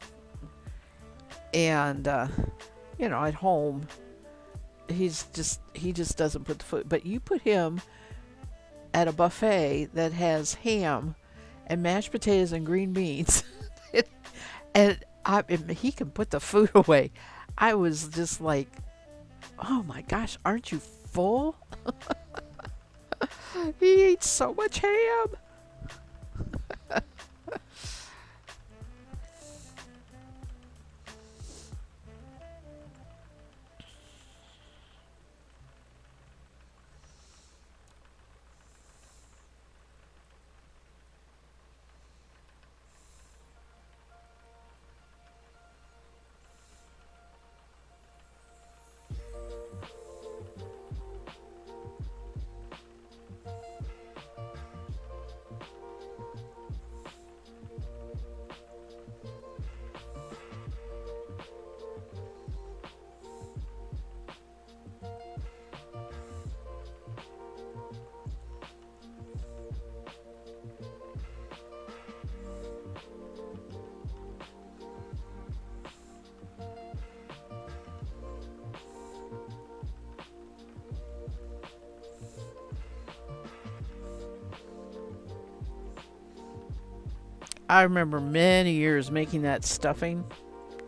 And, at home, he just doesn't put the food. But you put him at a buffet that has ham and mashed potatoes and green beans, and he can put the food away. I was just like, oh my gosh, aren't you full? He eats so much ham. I remember many years making that stuffing,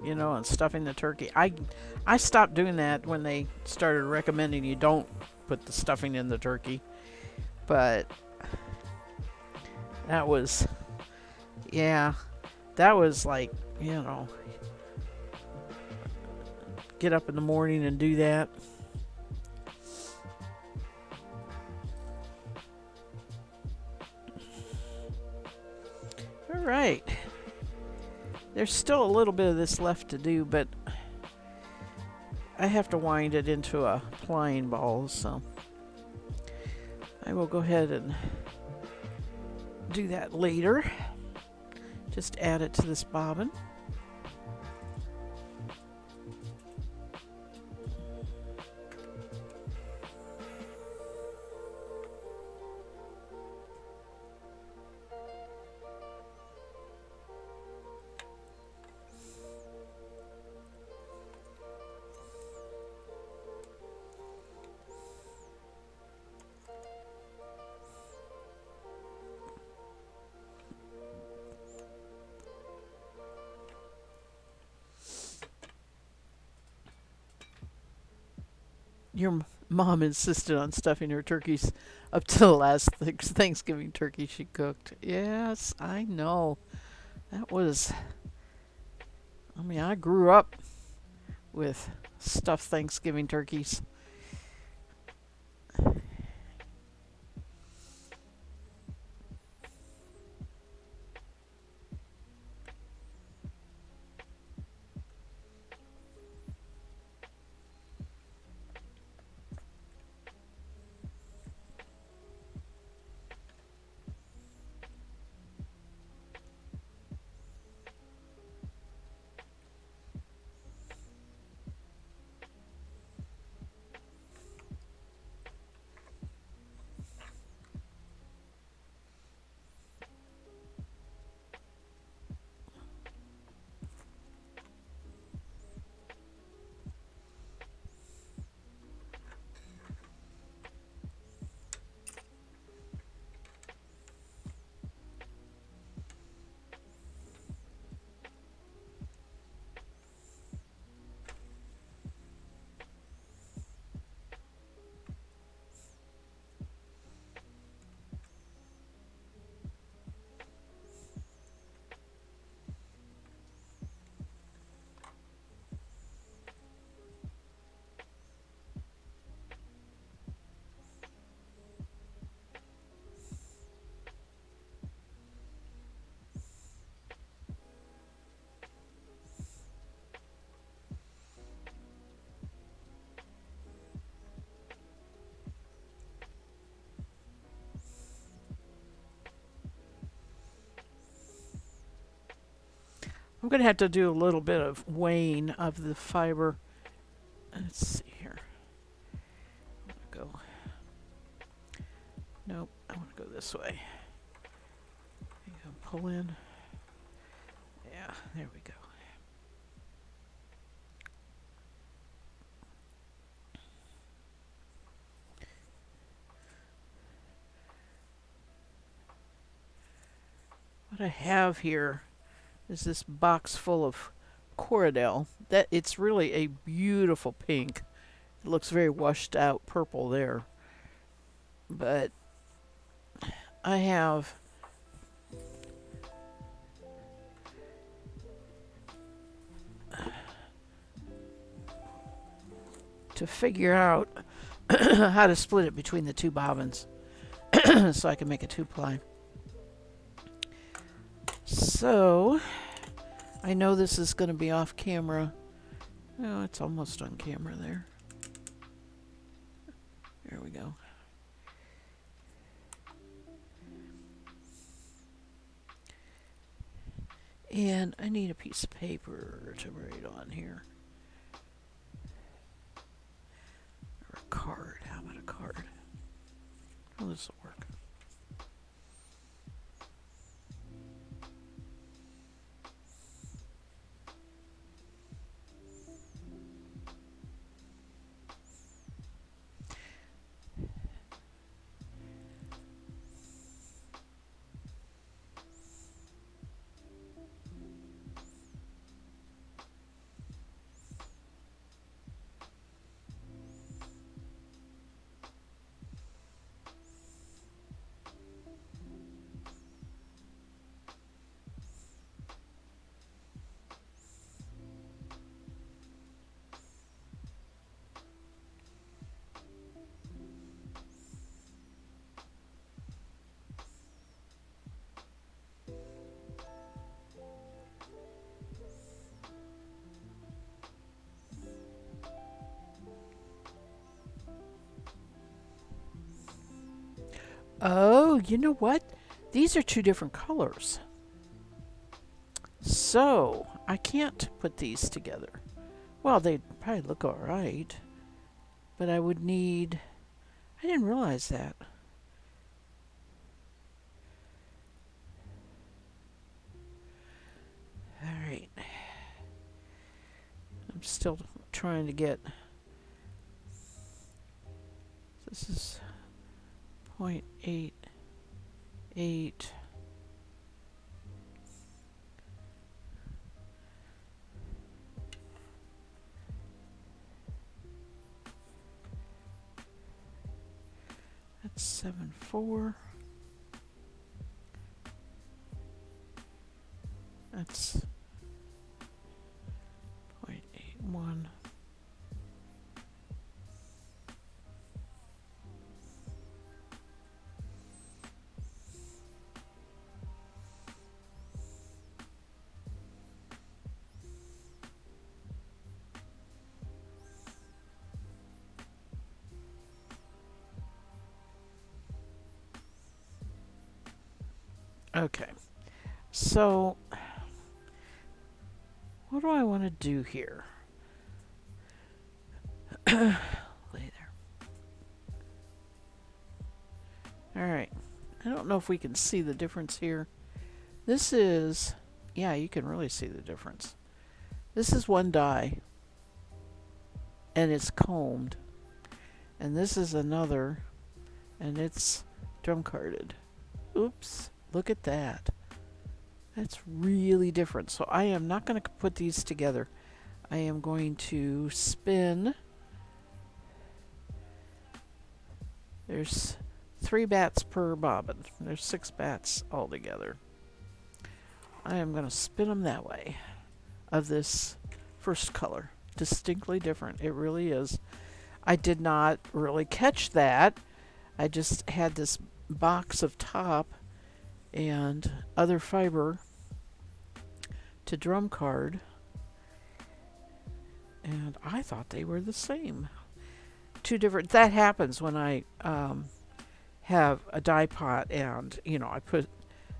and stuffing the turkey. I stopped doing that when they started recommending you don't put the stuffing in the turkey. But that was, Yeah, that was like, you know, get up in the morning and do that. All right. There's still a little bit of this left to do, but I have to wind it into a plying ball, so I will go ahead and do that later. Just add it to this bobbin. Your mom insisted on stuffing her turkeys up to the last Thanksgiving turkey she cooked. Yes, I know. That was, I mean, I grew up with stuffed Thanksgiving turkeys. I'm going to have to do a little bit of weighing of the fiber. Let's see here. I'm going to go. Nope, I want to go this way. Pull in. Yeah, there we go. What I have here is this box full of Corridel. That it's really a beautiful pink. It looks very washed out purple there. But I have to figure out how to split it between the two bobbins so I can make a 2-ply. So I know this is going to be off camera. Oh, it's almost on camera there. There we go. And I need a piece of paper to write on here. Or a card. How about a card? Oh, this will work. Oh, you know what? These are two different colors. So, I can't put these together. Well, they'd probably look alright, but I would need. I didn't realize that. Alright. I'm still trying to get. This is 0.88. That's 7.4. That's 0.81. Okay. So, what do I want to do here? Lay there. Alright. I don't know if we can see the difference here. This is. Yeah, you can really see the difference. This is one die. And it's combed. And this is another. And it's drum carded. Oops. Look at that. That's really different. So I am not going to put these together. I am going to spin. There's 3 bats per bobbin. There's 6 bats altogether. I am going to spin them that way. Of this first color. Distinctly different. It really is. I did not really catch that. I just had this box of top and other fiber to drum card, and I thought they were the same. Two different. That happens when I have a die pot, and I put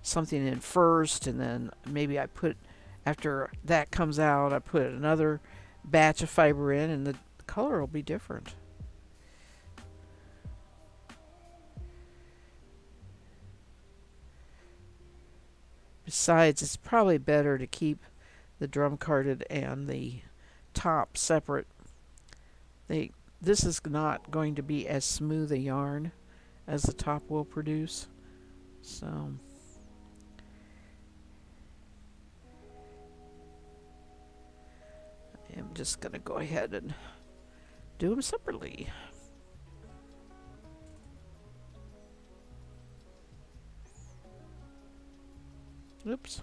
something in first, and then maybe I put after that comes out, I put another batch of fiber in, and the color will be different. Besides, it's probably better to keep the drum carded and the top separate. This is not going to be as smooth a yarn as the top will produce. So I am just going to go ahead and do them separately. Oops.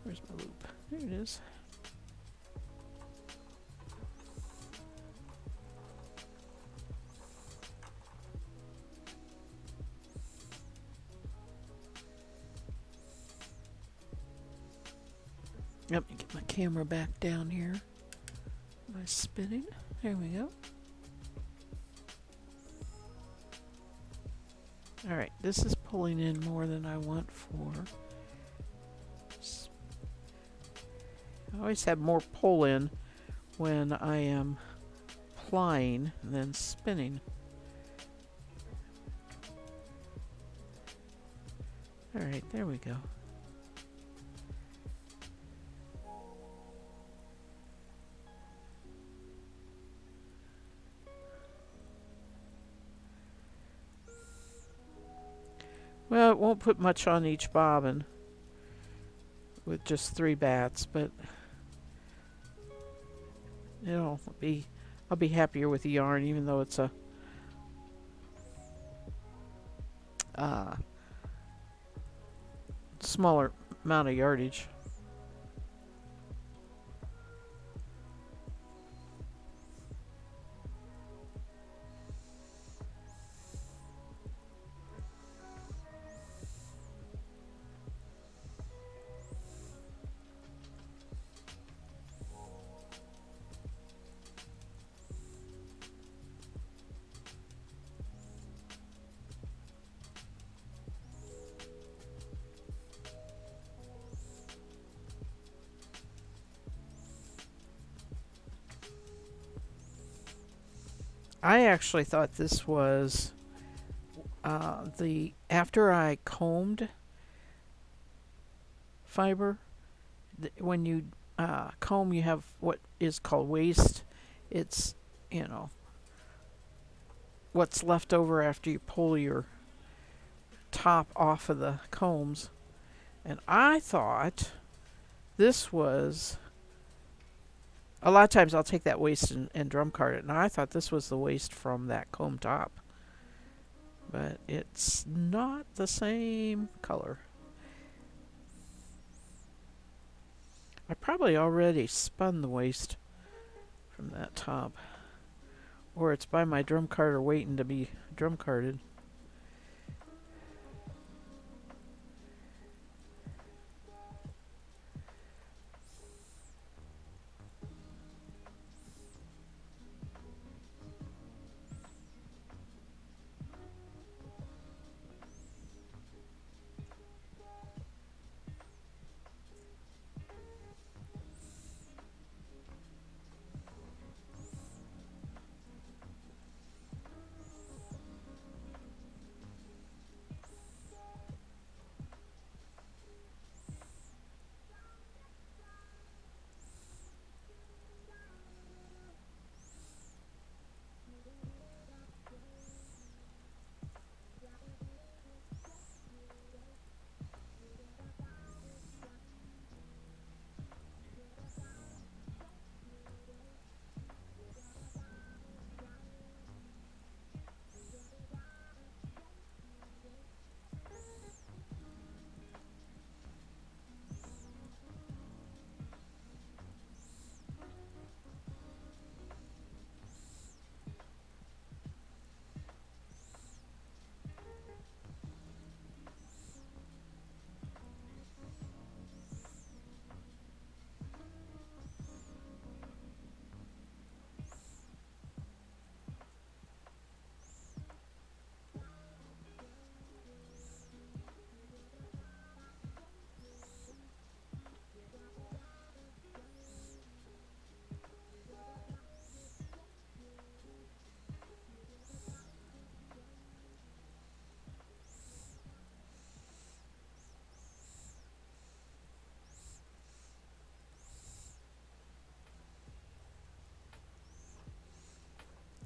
Where's my loop? There it is. Let me get my camera back down here. Am I spinning? There we go. Alright, this is pulling in more than I want for. I always have more pull in when I am plying than spinning. Alright, there we go. Well, it won't put much on each bobbin with just 3 bats, but I'll be happier with the yarn, even though it's a smaller amount of yardage. I actually thought this was the after I combed fiber. When you comb, you have what is called waste. It's, you know, what's left over after you pull your top off of the combs. And I thought this was a lot of times I'll take that waste and drum card it, and I thought this was the waste from that comb top, but it's not the same color. I probably already spun the waste from that top, or it's by my drum carder waiting to be drum carded.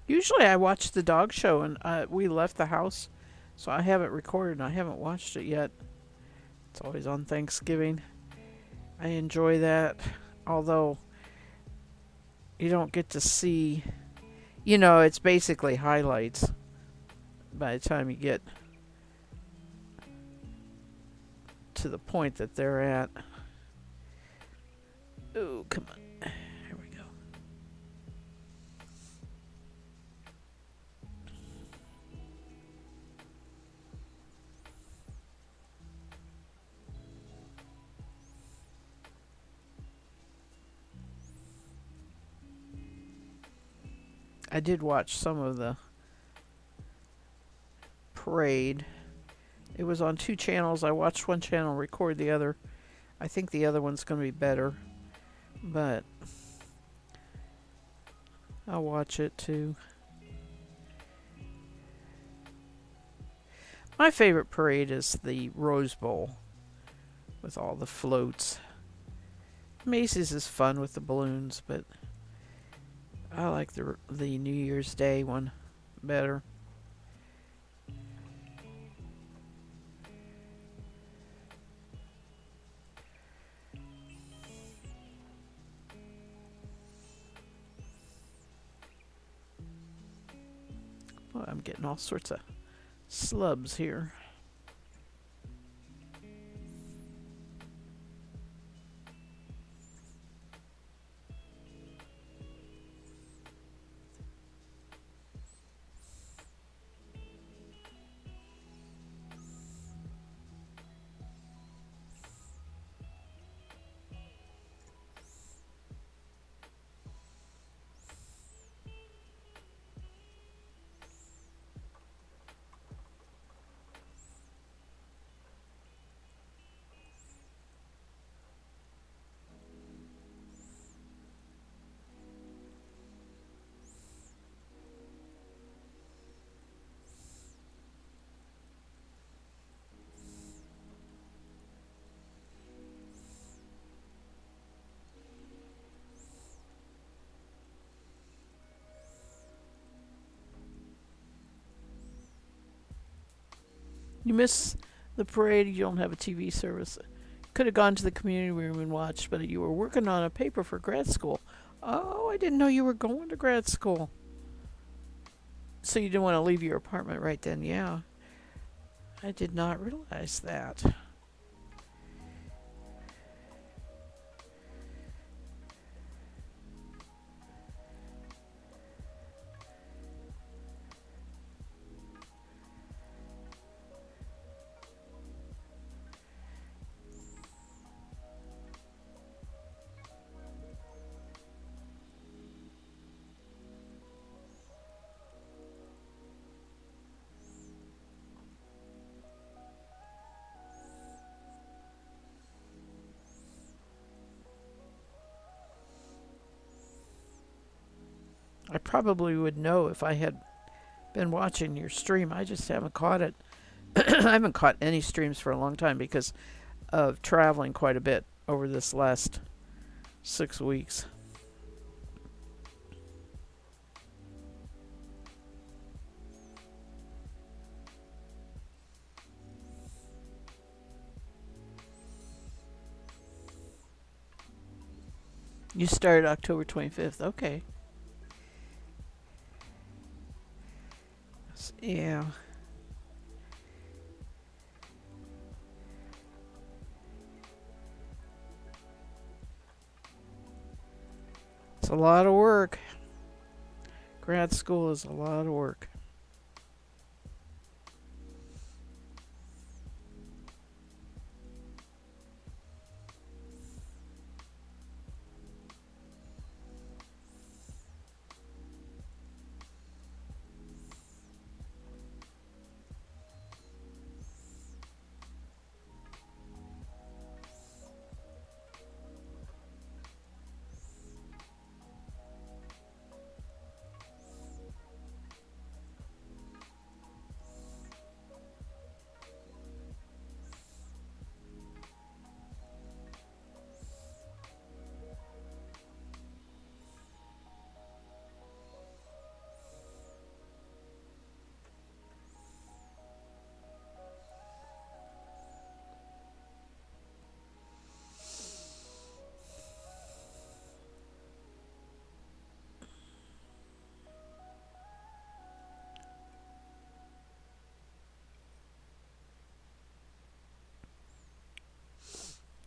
Usually I watch the dog show, and we left the house, so I have it recorded and I haven't watched it yet. It's always on Thanksgiving. I enjoy that, although you don't get to see, it's basically highlights by the time you get to the point that they're at. Oh, come on. Here we go. I did watch some of the parade. It was on two channels. I watched one channel, record the other. I think the other one's going to be better, but I'll watch it too. My favorite parade is the Rose Bowl with all the floats. Macy's is fun with the balloons, but I like the New Year's Day one better. Well, I'm getting all sorts of slubs here. You miss the parade. You don't have a TV service. Could have gone to the community room and watched, but you were working on a paper for grad school. Oh, I didn't know you were going to grad school. So you didn't want to leave your apartment right then, yeah. I did not realize that. I probably would know if I had been watching your stream. I just haven't caught it. I haven't caught any streams for a long time because of traveling quite a bit over this last 6 weeks. You started October 25th. Okay. Yeah. It's a lot of work. Grad school is a lot of work.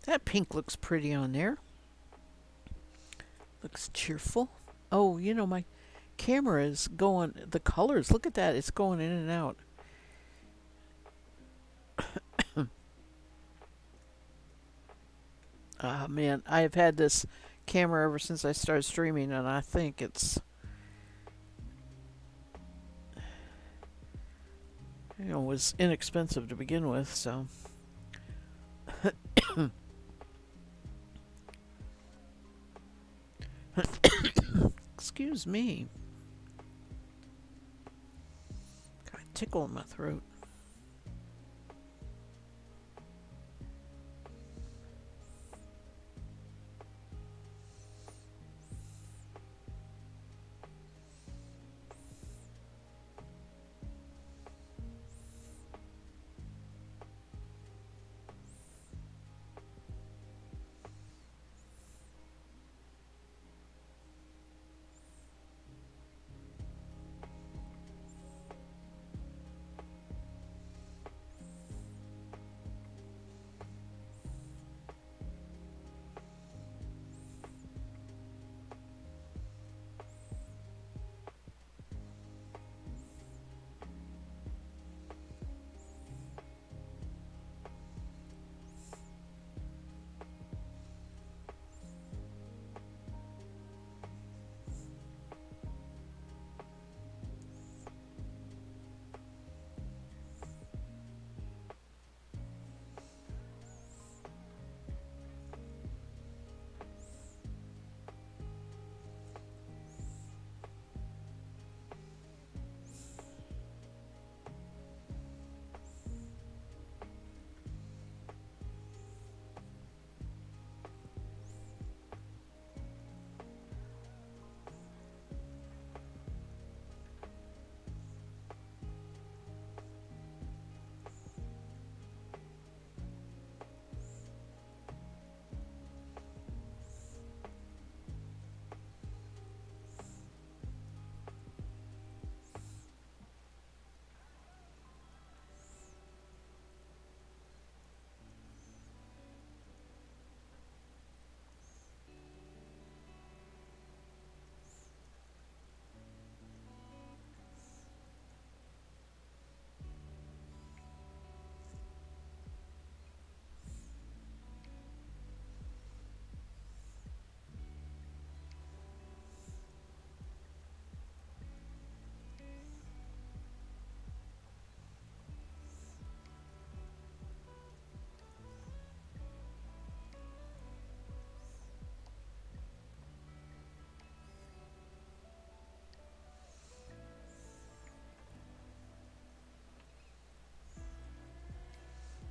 That pink looks pretty on there. Looks cheerful. Oh, my camera is going, the colors, look at that. It's going in and out. Ah, man, I have had this camera ever since I started streaming, and I think it's, was inexpensive to begin with, so. Excuse me. Got a tickle in my throat.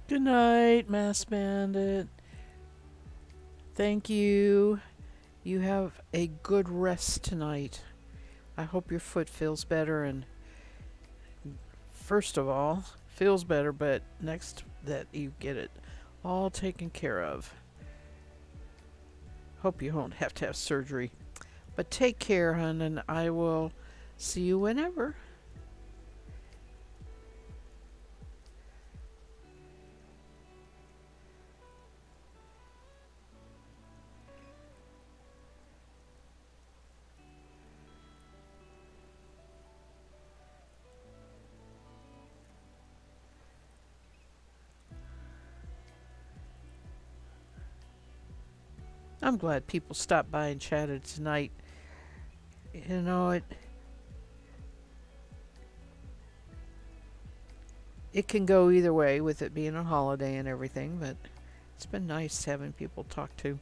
Good night, Mass Bandit. Thank you. You have a good rest tonight. I hope your foot feels better and first of all, feels better, but next that you get it all taken care of. Hope you won't have to have surgery. But take care, hon, and I will see you whenever. I'm glad people stopped by and chatted tonight. You know, it can go either way with it being a holiday and everything, but it's been nice having people talk to.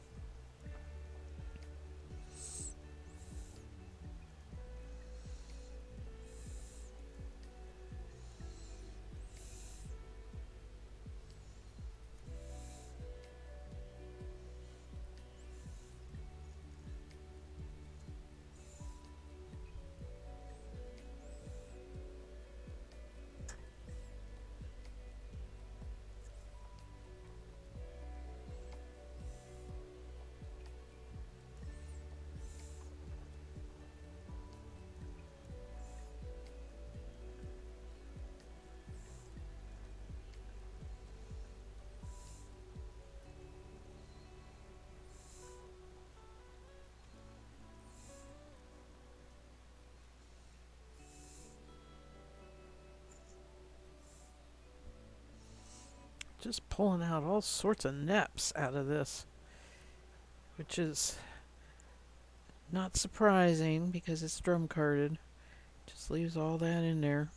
Just pulling out all sorts of neps out of this, which is not surprising because it's drum carded. Just leaves all that in there.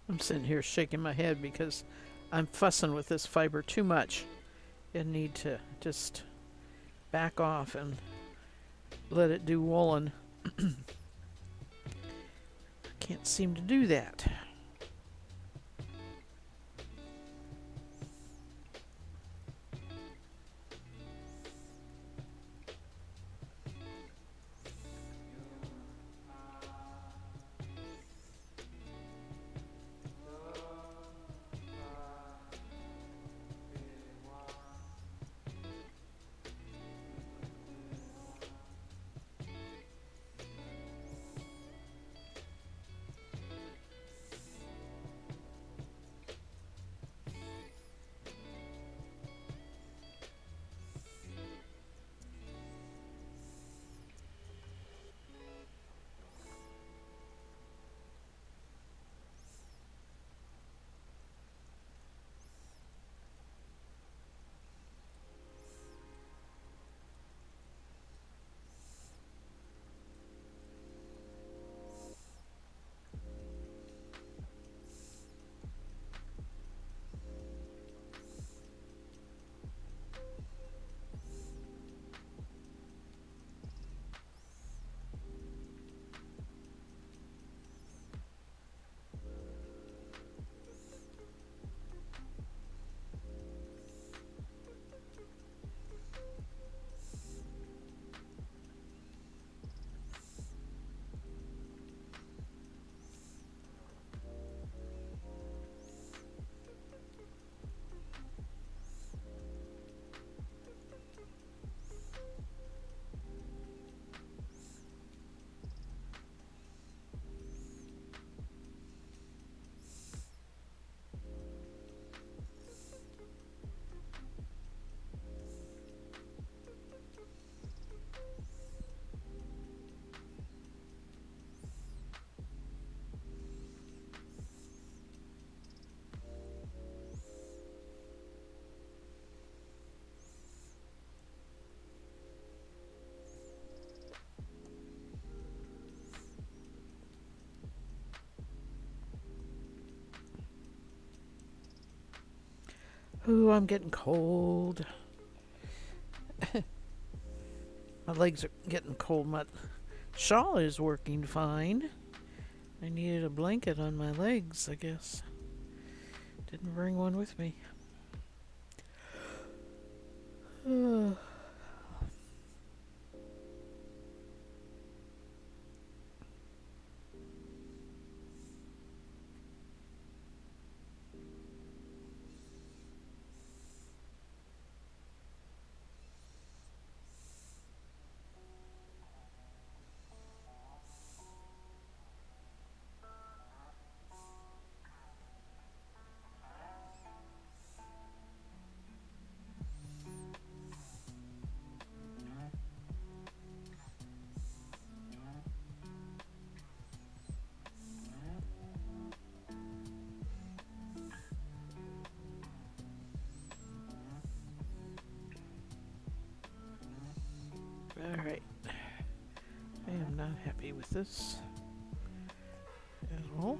I'm sitting here shaking my head because I'm fussing with this fiber too much. I need to just back off and let it do woolen. Can't seem to do that. Ooh, I'm getting cold. My legs are getting cold. My shawl is working fine. I needed a blanket on my legs, I guess. Didn't bring one with me. Alright. I am not happy with this at all.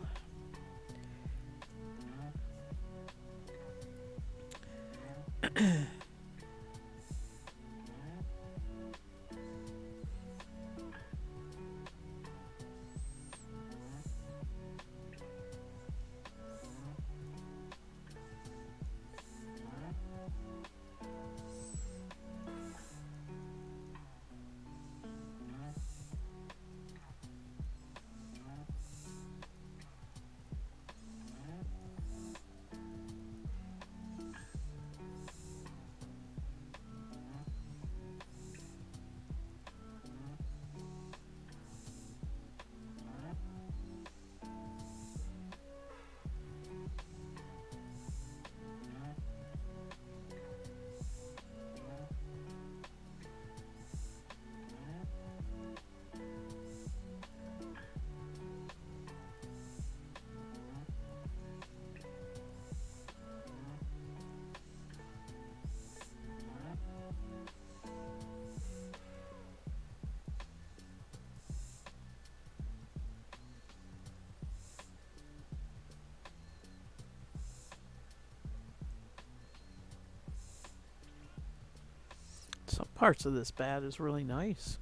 Some parts of this bat is really nice.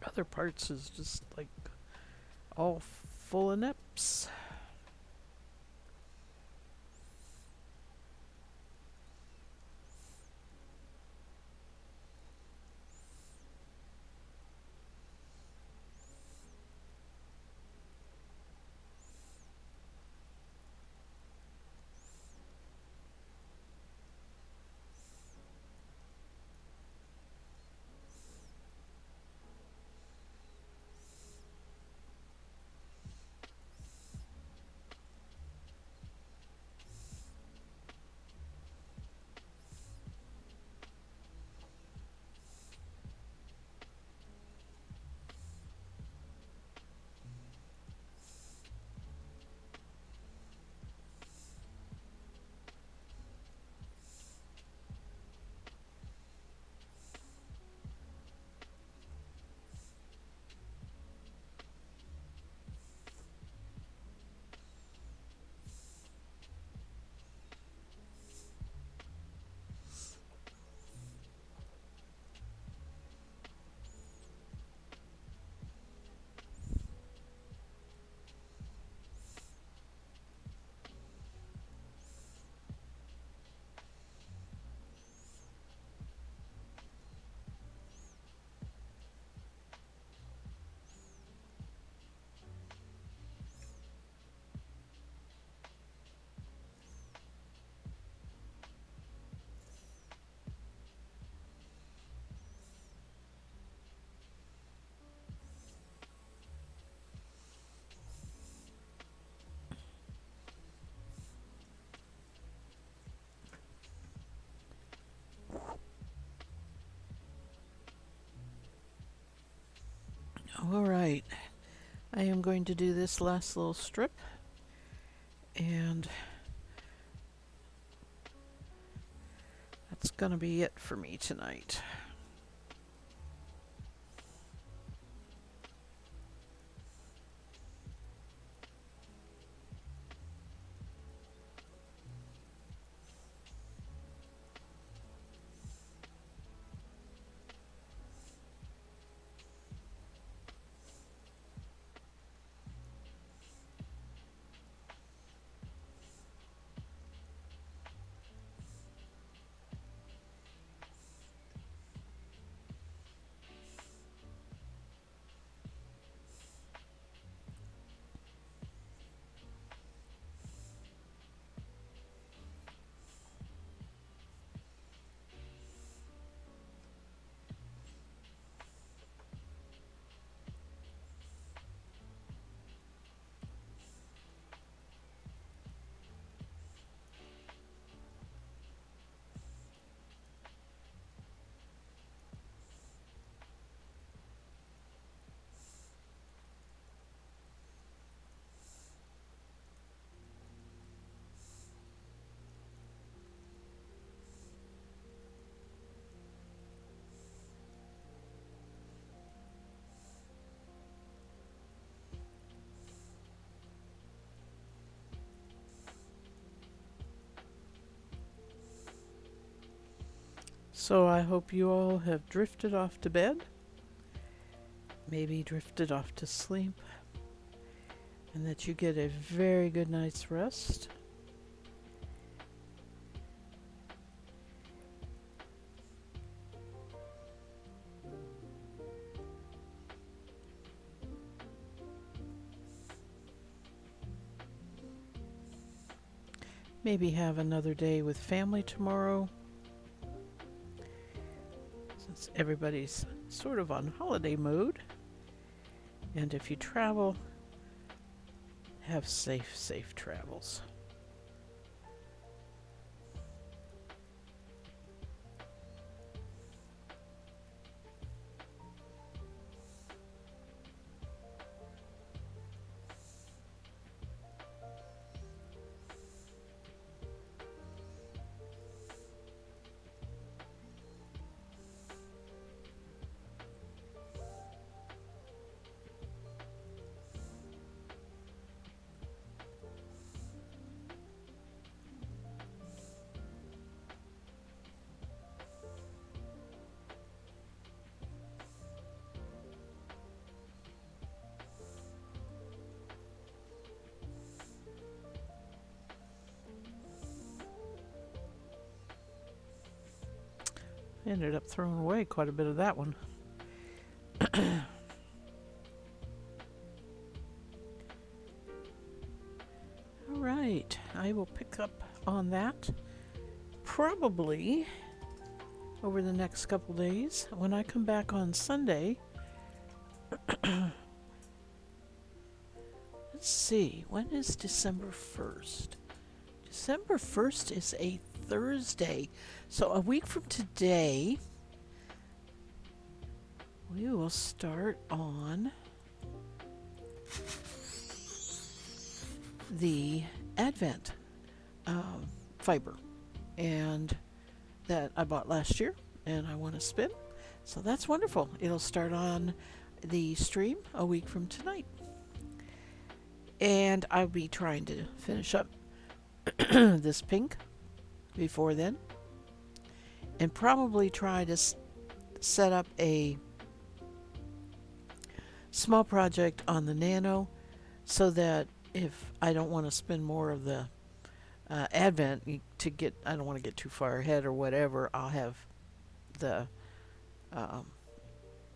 Other parts is just like all full of nips. Alright. I am going to do this last little strip, and that's going to be it for me tonight. So I hope you all have drifted off to bed, maybe drifted off to sleep, and that you get a very good night's rest. Maybe have another day with family tomorrow, since everybody's sort of on holiday mode. And if you travel, have safe travels. I ended up throwing away quite a bit of that one. All right, I will pick up on that probably over the next couple days. When I come back on Sunday, let's see, when is December 1st? December 1st is a Thursday. So a week from today, we will start on the Advent fiber, and that I bought last year and I want to spin. So that's wonderful. It'll start on the stream a week from tonight. And I'll be trying to finish up this pink before then, and probably try to set up a small project on the nano, so that if I don't want to spend more of the Advent I don't want to get too far ahead or whatever, I'll have the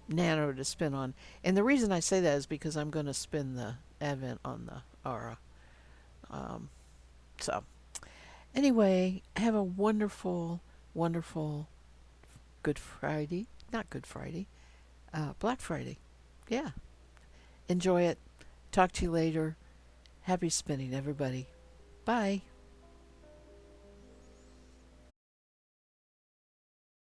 nano to spin on. And the reason I say that is because I'm going to spin the Advent on the Aura. So anyway, have a wonderful, wonderful Good Friday. Not Good Friday. Black Friday. Yeah. Enjoy it. Talk to you later. Happy spinning, everybody. Bye.